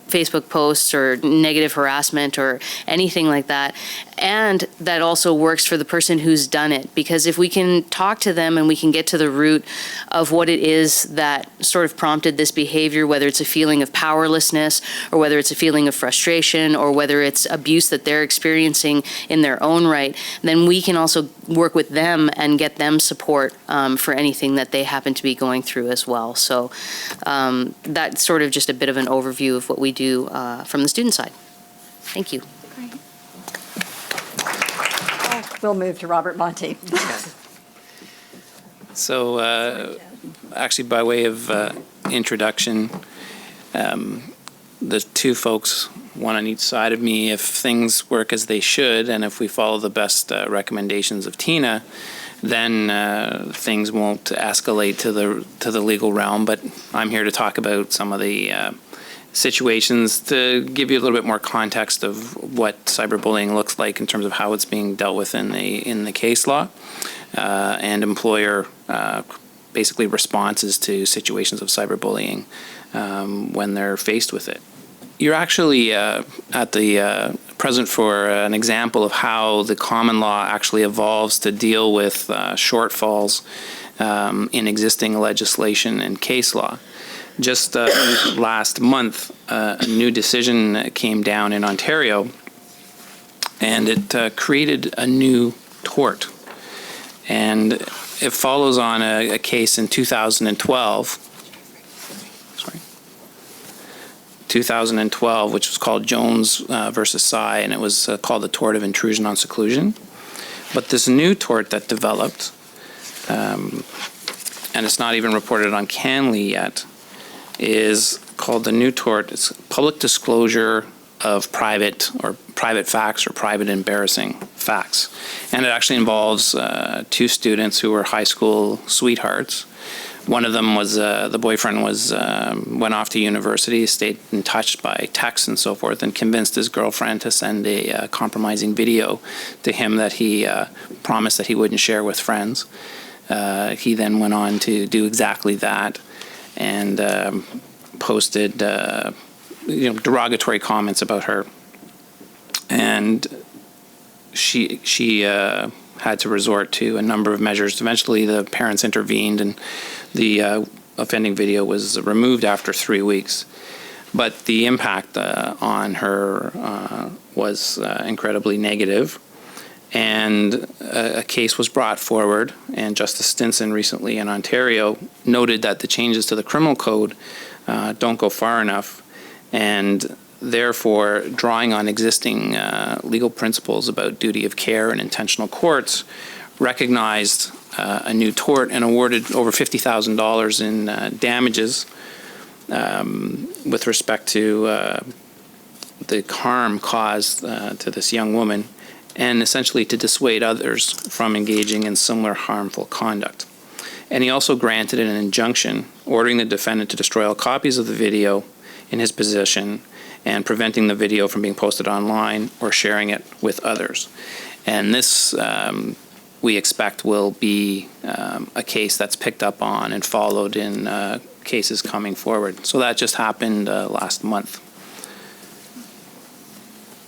Facebook posts or negative harassment or anything like that, and that also works for the person who's done it. Because if we can talk to them and we can get to the root of what it is that sort of prompted this behavior, whether it's a feeling of powerlessness or whether it's a feeling of frustration or whether it's abuse that they're experiencing in their own right, then we can also work with them and get them support for anything that they happen to be going through as well. So that's sort of just a bit of an overview of what we do from the student side. Thank you. We'll move to Robert Monty. So actually, by way of introduction, the two folks, one on each side of me, if things work as they should and if we follow the best recommendations of Tina, then things won't escalate to the legal realm. But I'm here to talk about some of the situations to give you a little bit more context of what cyberbullying looks like in terms of how it's being dealt with in the case law and employer basically responses to situations of cyberbullying when they're faced with it. You're actually at the present for an example of how the common law actually evolves to deal with shortfalls in existing legislation and case law. Just last month, a new decision came down in Ontario, and it created a new tort. And it follows on a case in 2012, 2012, which was called Jones versus Sy, and it was called the tort of intrusion on seclusion. But this new tort that developed, and it's not even reported on CanLII yet, is called the new tort. It's public disclosure of private facts or private embarrassing facts. And it actually involves two students who were high school sweethearts, One of them was the boyfriend went off to university, stayed in touch by text and so forth, and convinced his girlfriend to send a compromising video to him that he promised that he wouldn't share with friends. He then went on to do exactly that and posted derogatory comments about her. And she had to resort to a number of measures. Eventually, the parents intervened, and the offending video was removed after 3 weeks. But the impact on her was incredibly negative. And a case was brought forward, and Justice Stinson recently in Ontario noted that the changes to the criminal code don't go far enough, and therefore, drawing on existing legal principles about duty of care and intentional courts, recognized a new tort and awarded over $50,000 in damages with respect to the harm caused to this young woman, and essentially to dissuade others from engaging in similar harmful conduct. And he also granted an injunction ordering the defendant to destroy all copies of the video in his possession and preventing the video from being posted online or sharing it with others. And this, we expect, will be a case that's picked up on and followed in cases coming forward. So that just happened last month.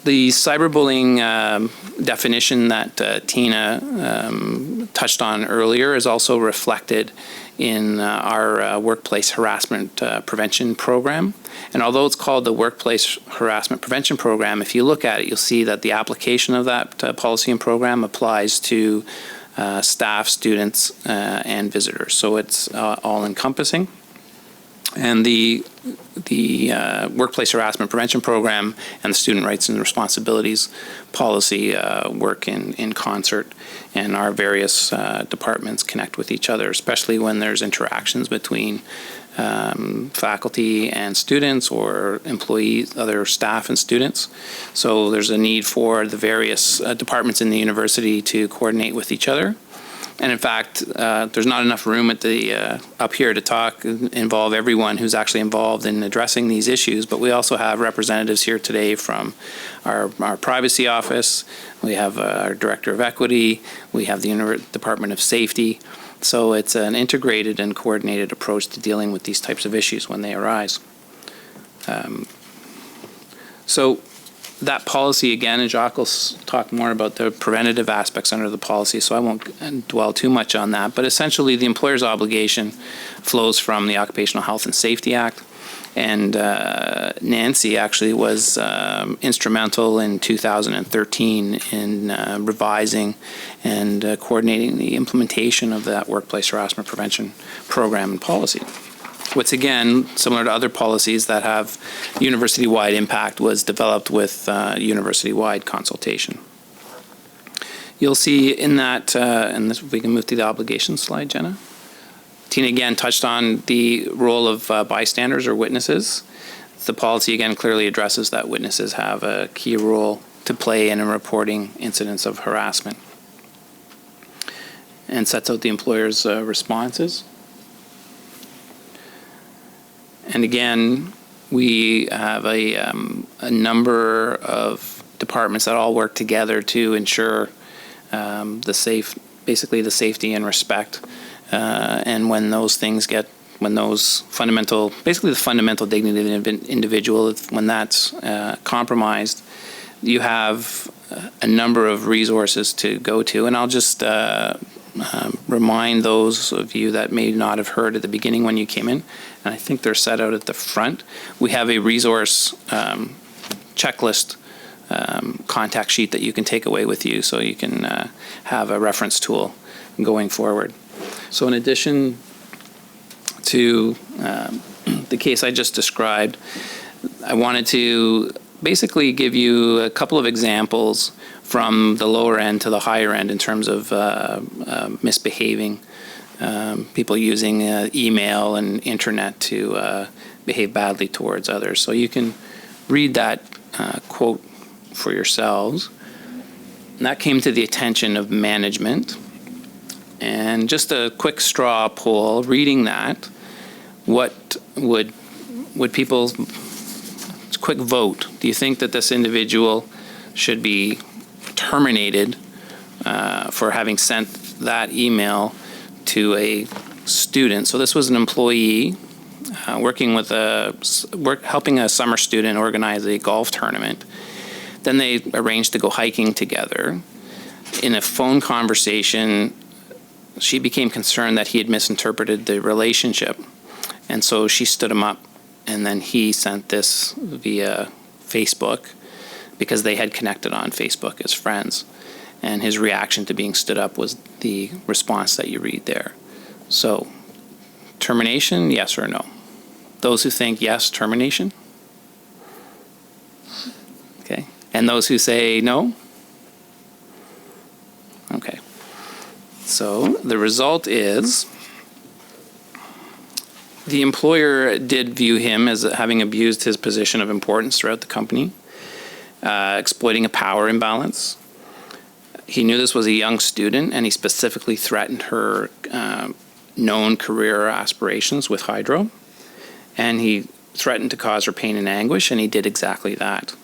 The cyberbullying definition that Tina touched on earlier is also reflected in our workplace harassment prevention program. And although it's called the Workplace Harassment Prevention Program, if you look at it, you'll see that the application of that policy and program applies to staff, students, and visitors. So it's all-encompassing. And the Workplace Harassment Prevention Program and the Student Rights and Responsibilities Policy work in concert, and our various departments connect with each other, especially when there's interactions between faculty and students or employees, other staff and students. So there's a need for the various departments in the university to coordinate with each other. And in fact, there's not enough room at the up here to involve everyone who's actually involved in addressing these issues. But we also have representatives here today from our privacy office. We have our director of equity. We have the Department of Safety. So it's an integrated and coordinated approach to dealing with these types of issues when they arise. So that policy, again, and Jacques will talk more about the preventative aspects under the policy, so I won't dwell too much on that. But essentially, the employer's obligation flows from the Occupational Health and Safety Act. And Nancy actually was instrumental in 2013 in revising and coordinating the implementation of that workplace harassment prevention program and policy. What's, again, similar to other policies that have university-wide impact, was developed with university-wide consultation. You'll see in that, and this, we can move to the obligation slide, Jenna. Tina, again, touched on the role of bystanders or witnesses. The policy, again, clearly addresses that witnesses have a key role to play in reporting incidents of harassment and sets out the employer's responses. And again, we have a number of departments that all work together to ensure basically the safety and respect. And when those things basically the fundamental dignity of an individual, when that's compromised, you have a number of resources to go to. And I'll just remind those of you that may not have heard at the beginning when you came in, and I think they're set out at the front. We have a resource checklist contact sheet that you can take away with you, so you can have a reference tool going forward. So in addition to the case I just described, I wanted to basically give you a couple of examples from the lower end to the higher end in terms of misbehaving, people using email and internet to behave badly towards others. So you can read that quote for yourselves. And that came to the attention of management And just a quick straw poll, reading that, what would people, quick vote, do you think that this individual should be terminated for having sent that email to a student? So this was an employee working with helping a summer student organize a golf tournament. Then they arranged to go hiking together. In a phone conversation, she became concerned that he had misinterpreted the relationship. And so she stood him up, and then he sent this via Facebook because they had connected on Facebook as friends. And his reaction to being stood up was the response that you read there. So, termination, yes or no? Those who think yes, termination? Okay. And those who say no? Okay. So the result is the employer did view him as having abused his position of importance throughout the company, exploiting a power imbalance. He knew this was a young student, and he specifically threatened her known career aspirations with Hydro. And he threatened to cause her pain and anguish, and he did exactly that.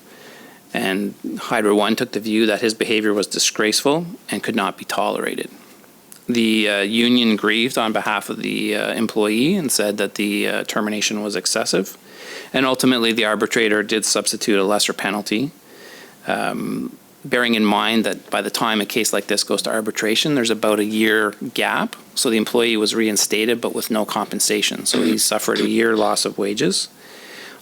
And Hydro One took the view that his behavior was disgraceful and could not be tolerated. The union grieved on behalf of the employee and said that the termination was excessive. And ultimately, the arbitrator did substitute a lesser penalty, bearing in mind that by the time a case like this goes to arbitration, there's about a year gap. So the employee was reinstated, but with no compensation. So he suffered a year loss of wages.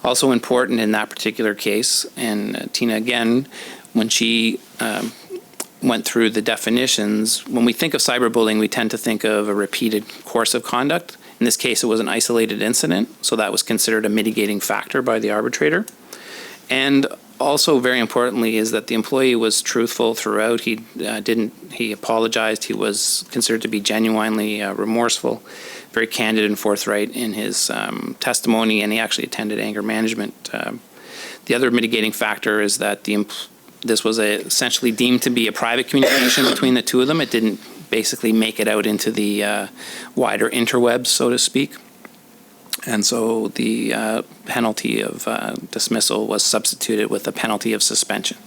Also important in that particular case, and Tina, again, when she went through the definitions, when we think of cyberbullying, we tend to think of a repeated course of conduct. In this case, it was an isolated incident, so that was considered a mitigating factor by the arbitrator. And also, very importantly, is that the employee was truthful throughout. He apologized. He was considered to be genuinely remorseful, very candid and forthright in his testimony, and he actually attended anger management. The other mitigating factor is that this was essentially deemed to be a private communication between the two of them. It didn't basically make it out into the wider interwebs, so to speak. And so the penalty of dismissal was substituted with a penalty of suspension.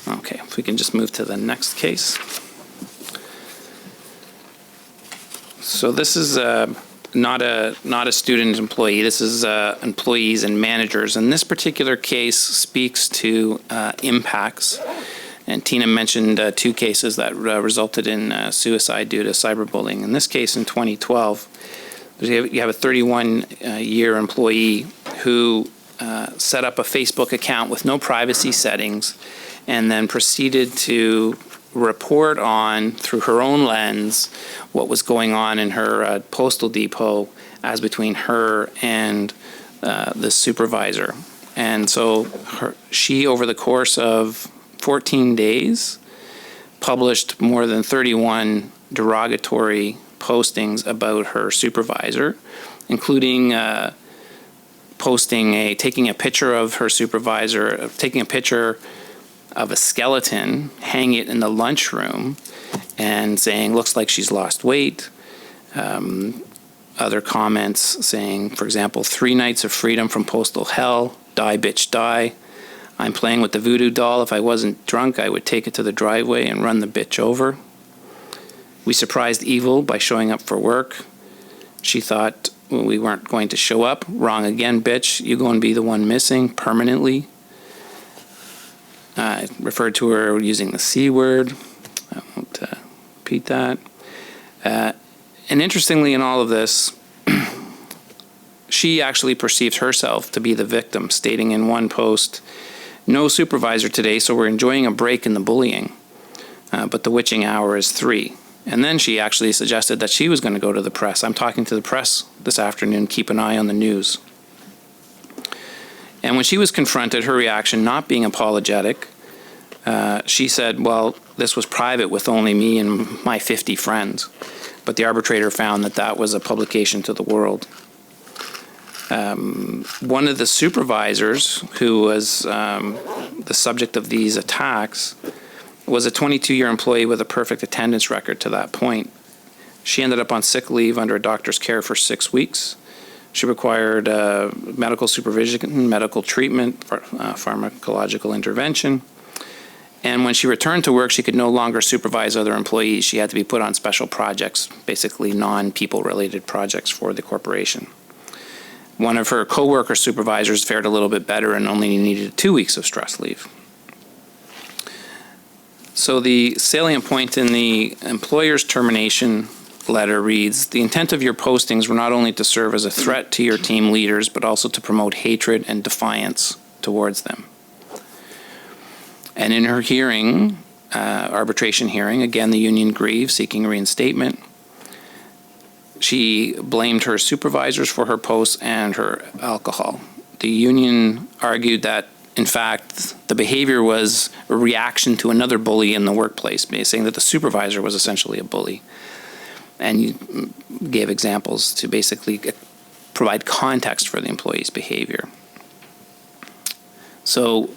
Okay, if we can just move to the next case. So this is not a student employee. This is employees and managers. And this particular case speaks to impacts. And Tina mentioned two cases that resulted in suicide due to cyberbullying. In this case, in 2012, you have a 31-year employee who set up a Facebook account with no privacy settings and then proceeded to report on, through her own lens, what was going on in her postal depot as between her and the supervisor. And so she, over the course of 14 days, published more than 31 derogatory postings about her supervisor, including taking a picture of her supervisor, taking a picture of a skeleton, hanging it in the lunchroom, and saying, looks like she's lost weight. Other comments saying, for example, 3 nights of freedom from postal hell, die bitch die. I'm playing with the voodoo doll. If I wasn't drunk, I would take it to the driveway and run the bitch over. We surprised evil by showing up for work. She thought we weren't going to show up. Wrong again, bitch. You going to be the one missing permanently. I referred to her using the C word. I won't repeat that. And interestingly, in all of this, she actually perceived herself to be the victim, stating in one post, "No supervisor today, so we're enjoying a break in the bullying. But the witching hour is 3. And then she actually suggested that she was going to go to the press. I'm talking to the press this afternoon. Keep an eye on the news. And when she was confronted, her reaction not being apologetic, she said, well, this was private with only me and my 50 friends. But the arbitrator found that that was a publication to the world. One of the supervisors who was the subject of these attacks was a 22-year employee with a perfect attendance record to that point. She ended up on sick leave under a doctor's care for 6 weeks. She required medical supervision, medical treatment, pharmacological intervention. And when she returned to work, she could no longer supervise other employees. She had to be put on special projects, basically non-people related projects for the corporation. One of her co-worker supervisors fared a little bit better and only needed 2 weeks of stress leave. So the salient point in the employer's termination letter reads, the intent of your postings were not only to serve as a threat to your team leaders, but also to promote hatred and defiance towards them. And in her hearing, arbitration hearing, again, the union grieved, seeking reinstatement. She blamed her supervisors for her posts and her alcohol. The union argued that, in fact, the behavior was a reaction to another bully in the workplace, saying that the supervisor was essentially a bully. And you gave examples to basically provide context for the employee's behavior. So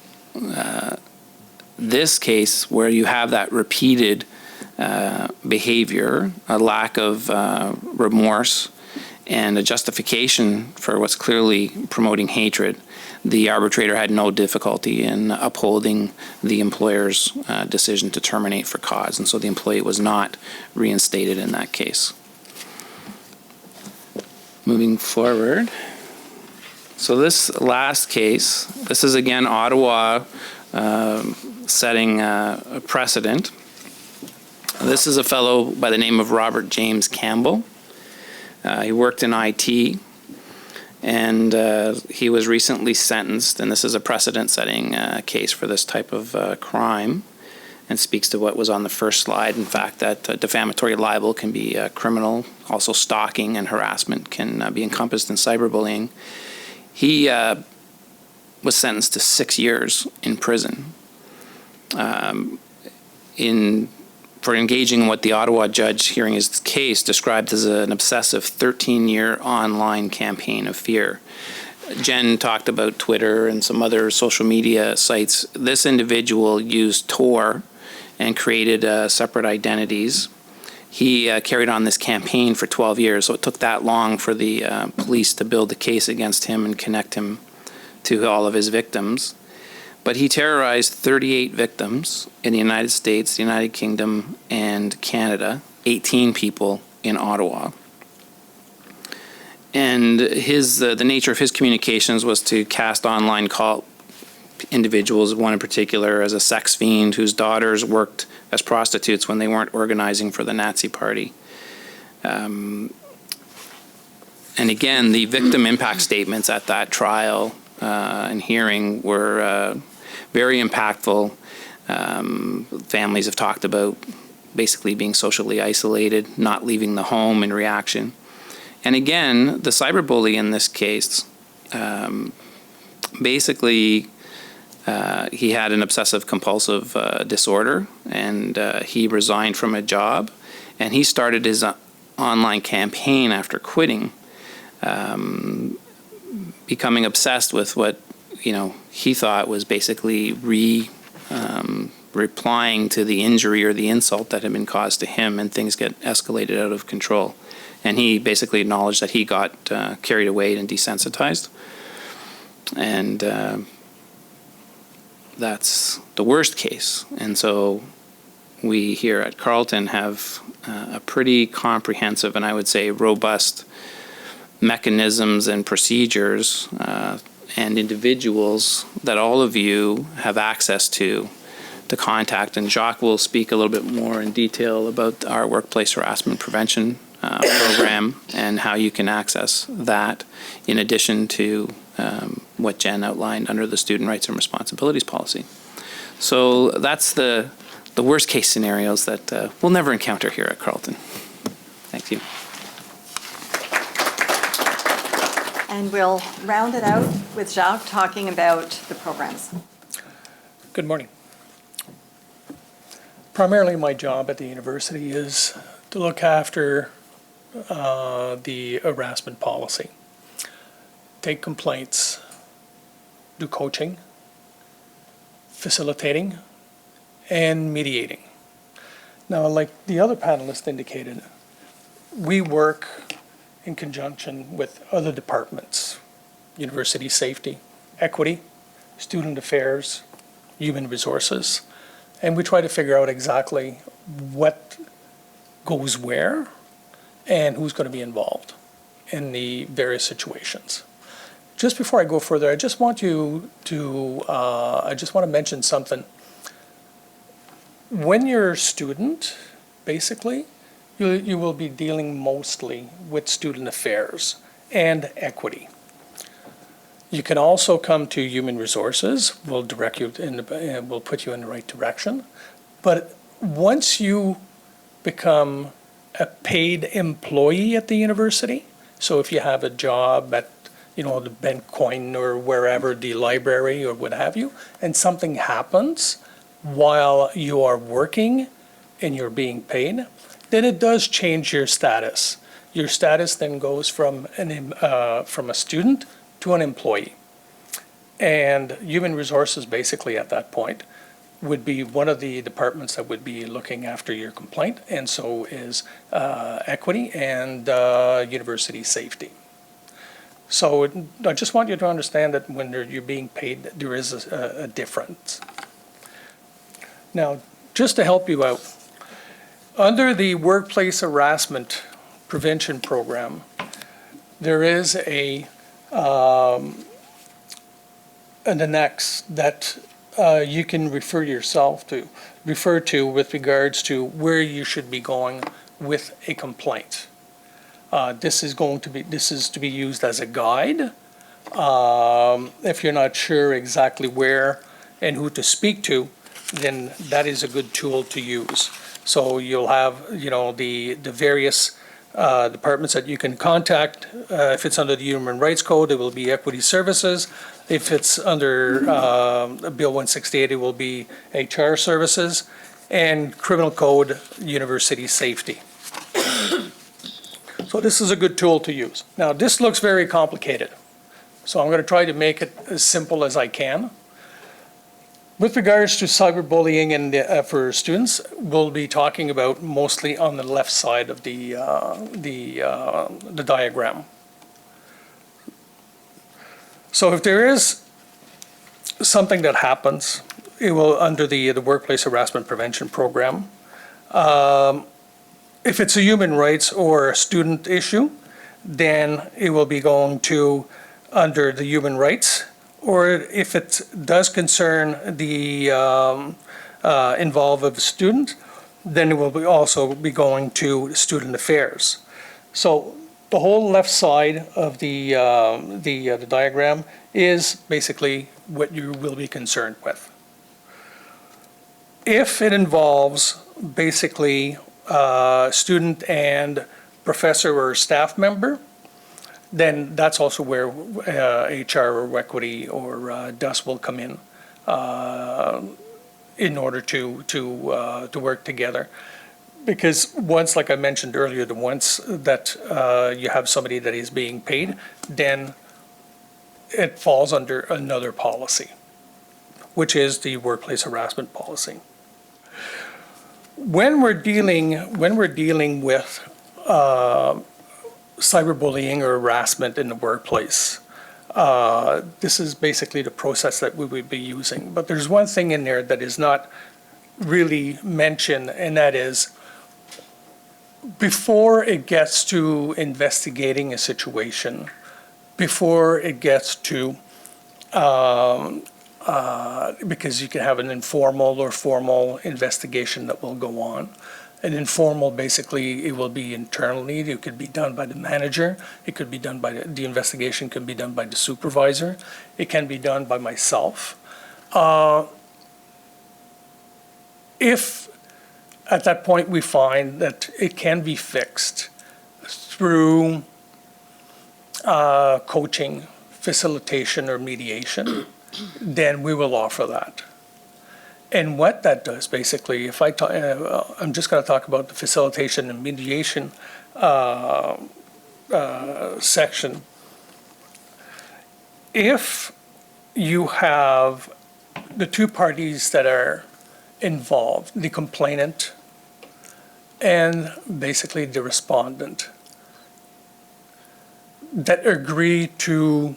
this case, where you have that repeated behavior, a lack of remorse, and a justification for what's clearly promoting hatred, the arbitrator had no difficulty in upholding the employer's decision to terminate for cause, and so the employee was not reinstated in that case. Moving forward. So this last case, this is again Ottawa setting a precedent. This is a fellow by the name of Robert James Campbell. He worked in IT, and he was recently sentenced, and this is a precedent-setting case for this type of crime, and speaks to what was on the first slide, in fact, that defamatory libel can be criminal. Also stalking and harassment can be encompassed in cyberbullying. He was sentenced to 6 years in prison for engaging in what the Ottawa judge hearing his case described as an obsessive 13-year online campaign of fear. Jen talked about Twitter and some other social media sites. This individual used Tor and created separate identities. He carried on this campaign for 12 years, so it took that long for the police to build the case against him and connect him to all of his victims. But he terrorized 38 victims in the United States, the United Kingdom, and Canada, 18 people in Ottawa. And the nature of his communications was to cast online call individuals, one in particular as a sex fiend whose daughters worked as prostitutes when they weren't organizing for the Nazi Party. And again, the victim impact statements at that trial and hearing were very impactful. Families have talked about basically being socially isolated, not leaving the home in reaction. And again, the cyberbully in this case, basically he had an obsessive compulsive disorder, and he resigned from a job, and he started his online campaign after quitting, becoming obsessed with what he thought was basically replying to the injury or the insult that had been caused to him, and things get escalated out of control. And he basically acknowledged that he got carried away and desensitized. And that's the worst case. And so we here at Carleton have a pretty comprehensive and I would say robust mechanisms and procedures and individuals that all of you have access to contact. And Jacques will speak a little bit more in detail about our workplace harassment prevention program and how you can access that in addition to what Jen outlined under the Student Rights and Responsibilities Policy. So that's the worst case scenarios that we'll never encounter here at Carleton. Thank you. And we'll round it out with Jacques talking about the programs. Good morning. Primarily my job at the university is to look after the harassment policy, take complaints, do coaching, facilitating, and mediating. Now, like the other panelist indicated, we work in conjunction with other departments, university safety, equity, student affairs, human resources, and we try to figure out exactly what goes where and who's going to be involved in the various situations. Just before I go further, I just want to mention something. When you're a student, basically, you will be dealing mostly with student affairs and equity. You can also come to human resources. We'll direct you we'll put you in the right direction. But once you become a paid employee at the university, so if you have a job at, the Bencoin or wherever, the library or what have you, and something happens while you are working and you're being paid, then it does change your status. Your status then goes from a student to an employee. And human resources basically at that point would be one of the departments that would be looking after your complaint, and so is equity and university safety. So I just want you to understand that when you're being paid, there is a difference. Now, just to help you out, under the workplace harassment prevention program, there is an annex that you can refer to with regards to where you should be going with a complaint. This is to be used as a guide. If you're not sure exactly where and who to speak to, then that is a good tool to use. So you'll have, the various departments that you can contact. If it's under the Human Rights Code, it will be Equity Services. If it's under Bill 168, it will be HR Services, and Criminal Code, University Safety. So this is a good tool to use. Now, this looks very complicated, so I'm going to try to make it as simple as I can. With regards to cyberbullying and for students, we'll be talking about mostly on the left side of the diagram. So if there is something that happens, it will under the Workplace Harassment Prevention Program. If it's a human rights or a student issue, then it will be going to under the human rights. Or if it does concern the involve of the student, then it will also be going to student affairs. So the whole left side of the diagram is basically what you will be concerned with. If it involves basically student and professor or staff member, then that's also where HR or equity or DUS will come in order to work together. Because once, like I mentioned earlier, once that you have somebody that is being paid, then it falls under another policy, which is the workplace harassment policy. When we're dealing with cyberbullying or harassment in the workplace, this is basically the process that we would be using. But there's one thing in there that is not really mentioned, and that is before it gets to investigating a situation, before it gets to, because you can have an informal or formal investigation that will go on. An informal, basically, it will be internally. It could be done by the manager. It could be done by the investigation can be done by the supervisor. It can be done by myself. If at that point we find that it can be fixed through coaching, facilitation, or mediation, then we will offer that. And what that does, basically, if I'm just going to talk about the facilitation and mediation section. If you have the two parties that are involved, the complainant and basically the respondent, that agree to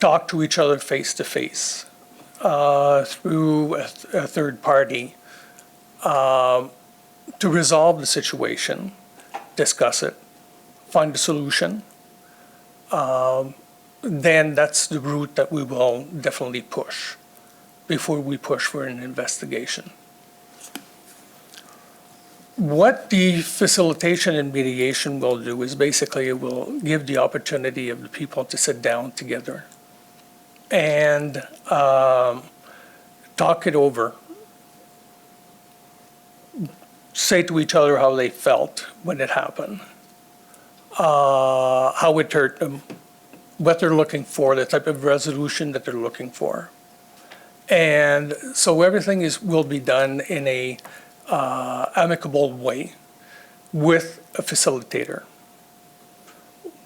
talk to each other face to face through a third party to resolve the situation, discuss it, find a solution, then that's the route that we will definitely push before we push for an investigation. What the facilitation and mediation will do is basically it will give the opportunity of the people to sit down together and talk it over, say to each other how they felt when it happened, how it hurt them, what they're looking for, the type of resolution that they're looking for. And so everything will be done in a amicable way with a facilitator.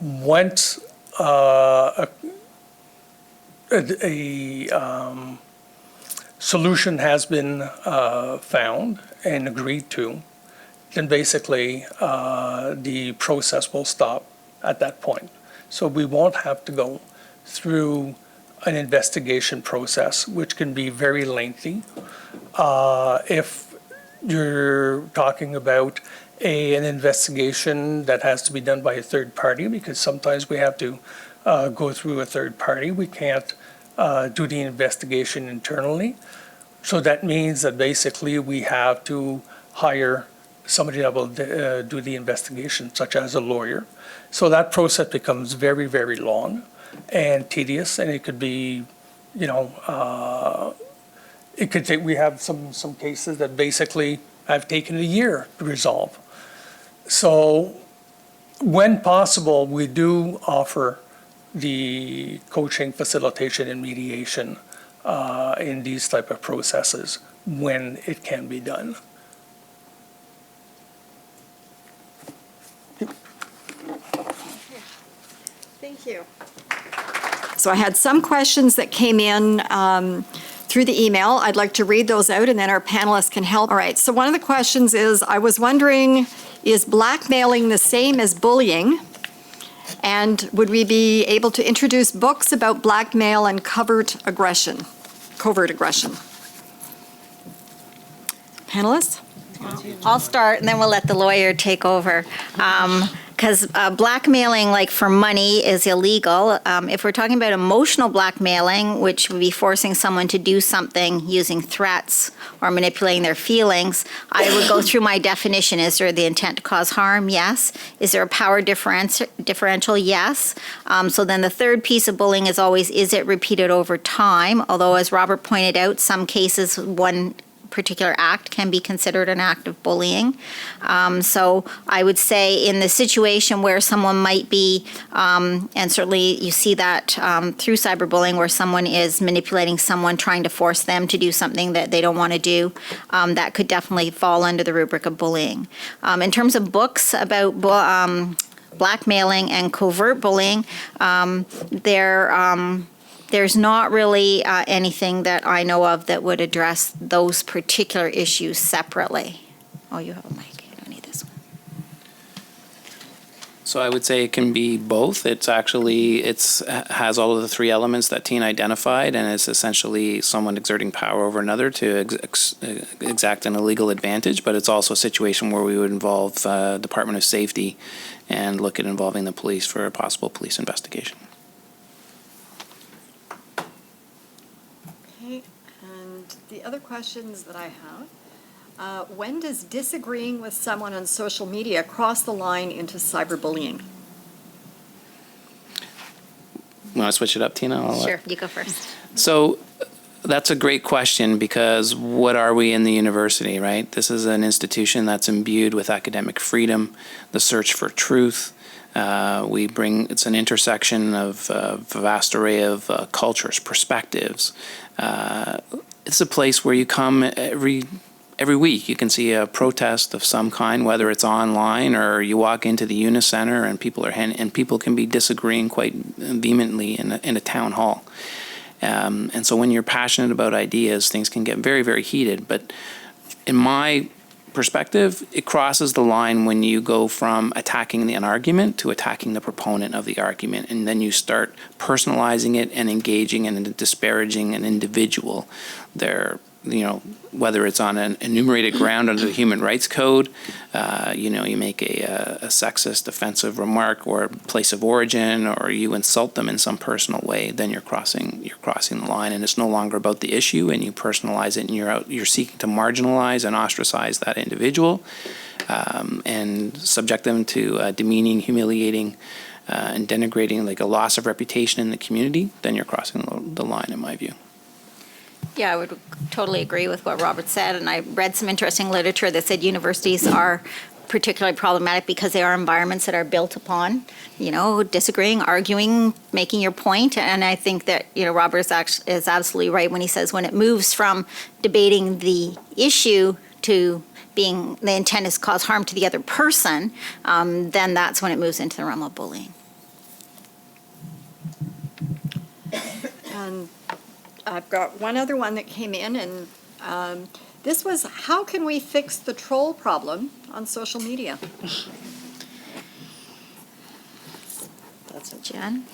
Once a solution has been found and agreed to, then basically the process will stop at that point. So we won't have to go through an investigation process, which can be very lengthy. If you're talking about an investigation that has to be done by a third party, because sometimes we have to go through a third party. We can't do the investigation internally. So that means that basically we have to hire somebody that will do the investigation, such as a lawyer. So that process becomes very, very long and tedious, and it could be, it could take, we have some cases that basically have taken a year to resolve. So when possible, we do offer the coaching, facilitation, and mediation in these type of processes when it can be done. Thank you. So I had some questions that came in through the email. I'd like to read those out, and then our panelists can help. All right, so one of the questions is, I was wondering, is blackmailing the same as bullying? And would we be able to introduce books about blackmail and covert aggression? Panelists? I'll start and then we'll let the lawyer take over. Because blackmailing, like for money, is illegal. If we're talking about emotional blackmailing, which would be forcing someone to do something using threats or manipulating their feelings, I would go through my definition. Is there the intent to cause harm? Yes. Is there a power differential? Yes. So then the third piece of bullying is always, is it repeated over time? Although, as Robert pointed out, some cases, one particular act can be considered an act of bullying. So I would say in the situation where someone might be, and certainly you see that through cyberbullying, where someone is manipulating someone, trying to force them to do something that they don't want to do, that could definitely fall under the rubric of bullying. In terms of books about blackmailing and covert bullying, there's not really anything that I know of that would address those particular issues separately. Oh, you have a mic. You don't need this one. So I would say it can be both. It's has all of the three elements that Tina identified, and it's essentially someone exerting power over another to exact an illegal advantage, but it's also a situation where we would involve Department of Safety and look at involving the police for a possible police investigation. And the other questions that I have, when does disagreeing with someone on social media cross the line into cyberbullying? Want to switch it up, Tina? Sure, you go first. So that's a great question, because what are we in the university, right? This is an institution that's imbued with academic freedom, the search for truth. It's an intersection of a vast array of cultures, perspectives. It's a place where you come every week. You can see a protest of some kind, whether it's online or you walk into the Unicenter and people can be disagreeing quite vehemently in a town hall. And so when you're passionate about ideas, things can get very, very heated. But in my perspective, it crosses the line when you go from attacking an argument to attacking the proponent of the argument, and then you start personalizing it and engaging and disparaging an individual. Whether it's on an enumerated ground under the Human Rights Code, you make a sexist, offensive remark or place of origin, or you insult them in some personal way, then you're crossing the line, and it's no longer about the issue, and you personalize it, and you're seeking to marginalize and ostracize that individual, and subject them to demeaning, humiliating, and denigrating, like a loss of reputation in the community. Then you're crossing the line, in my view. Yeah, I would totally agree with what Robert said, and I read some interesting literature that said universities are particularly problematic because they are environments that are built upon, disagreeing, arguing, making your point, and I think that, Robert is absolutely right when he says when it moves from debating the issue to being the intent is to cause harm to the other person, then that's when it moves into the realm of bullying. And I've got one other one that came in, and this was, how can we fix the troll problem on social media? Jen?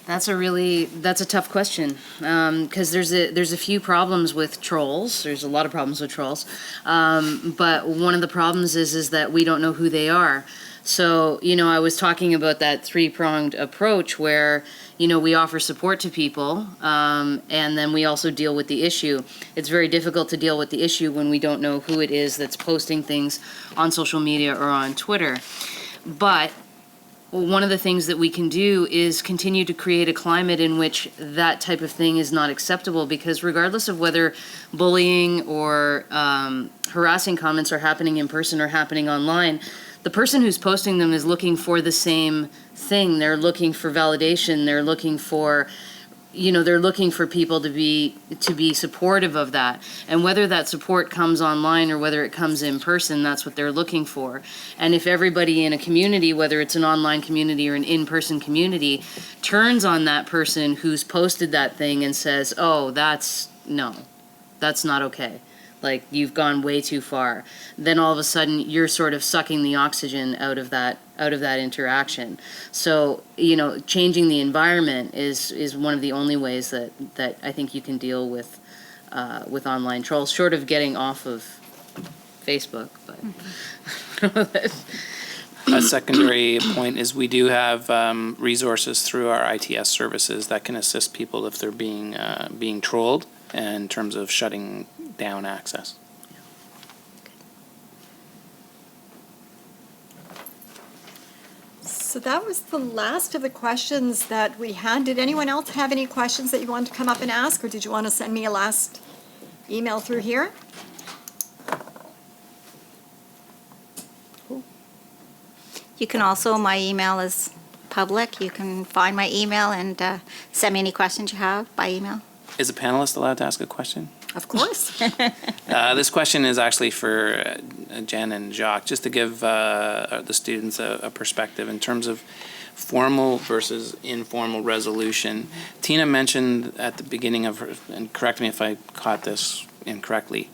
That's a tough question, because there's a few problems with trolls. There's a lot of problems with trolls, but one of the problems is that we don't know who they are. So, I was talking about that three-pronged approach where, we offer support to people, and then we also deal with the issue. It's very difficult to deal with the issue when we don't know who it is that's posting things on social media or on Twitter. But one of the things that we can do is continue to create a climate in which that type of thing is not acceptable, because regardless of whether bullying or harassing comments are happening in person or happening online, the person who's posting them is looking for the same thing. They're looking for validation. They're looking for, people to be supportive of that. And whether that support comes online or whether it comes in person, that's what they're looking for. And if everybody in a community, whether it's an online community or an in-person community, turns on that person who's posted that thing and says, oh, that's not okay. Like, you've gone way too far, then all of a sudden you're sort of sucking the oxygen out of that interaction. So, changing the environment is one of the only ways that I think you can deal with online trolls, short of getting off of Facebook. But A secondary point is we do have resources through our ITS services that can assist people if they're being trolled in terms of shutting down access. So that was the last of the questions that we had. Did anyone else have any questions that you wanted to come up and ask, or did you want to send me a last email through here? You can also, my email is public. You can find my email and send me any questions you have by email. Is a panelist allowed to ask a question? Of course. This question is actually for Jen and Jacques, just to give the students a perspective in terms of formal versus informal resolution. Tina mentioned at the beginning of her, and correct me if I caught this incorrectly,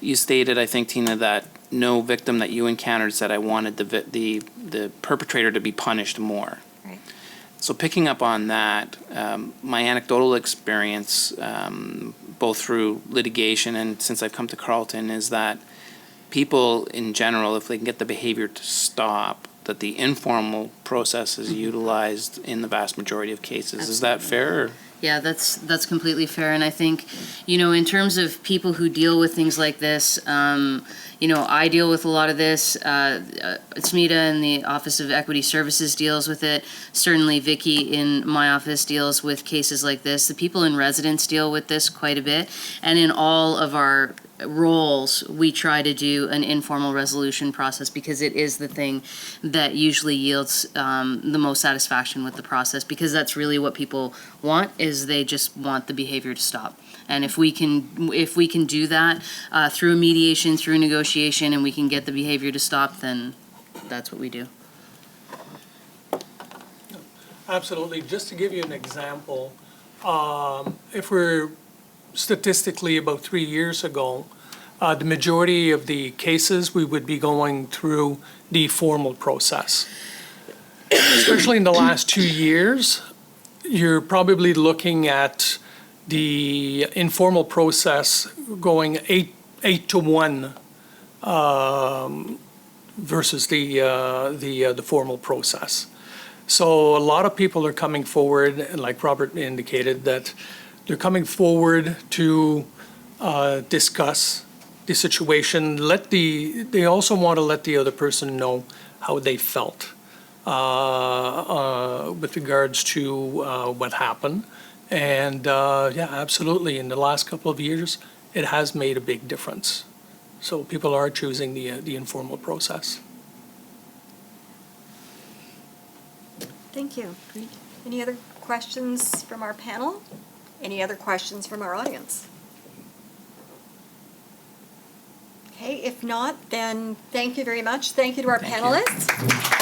you stated, I think, Tina, that no victim that you encountered said, I wanted the perpetrator to be punished more. Right. So picking up on that, my anecdotal experience, both through litigation and since I've come to Carleton, is that people in general, if they can get the behavior to stop, that the informal process is utilized in the vast majority of cases. Absolutely. Is that fair? Or? Yeah, that's completely fair. And I think, in terms of people who deal with things like this, I deal with a lot of this. Smita in the Office of Equity Services deals with it. Certainly Vicky in my office deals with cases like this. The people in residence deal with this quite a bit. And in all of our roles, we try to do an informal resolution process because it is the thing that usually yields the most satisfaction with the process, because that's really what people want, is they just want the behavior to stop. And if we can do that through mediation, through negotiation, and we can get the behavior to stop, then that's what we do. Absolutely. Just to give you an example, If we're statistically about 3 years ago, the majority of the cases, we would be going through the formal process. Especially in the last 2 years, you're probably looking at the informal process going 8 to 1 versus the formal process. So a lot of people are coming forward, and like Robert indicated, that they're coming forward to discuss the situation. They also want to let the other person know how they felt with regards to what happened. And yeah, absolutely, in the last couple of years, it has made a big difference. So people are choosing the informal process. Thank you. Any other questions from our panel? Any other questions from our audience? Okay, if not, then thank you very much. Thank you to our Thank you. panelists.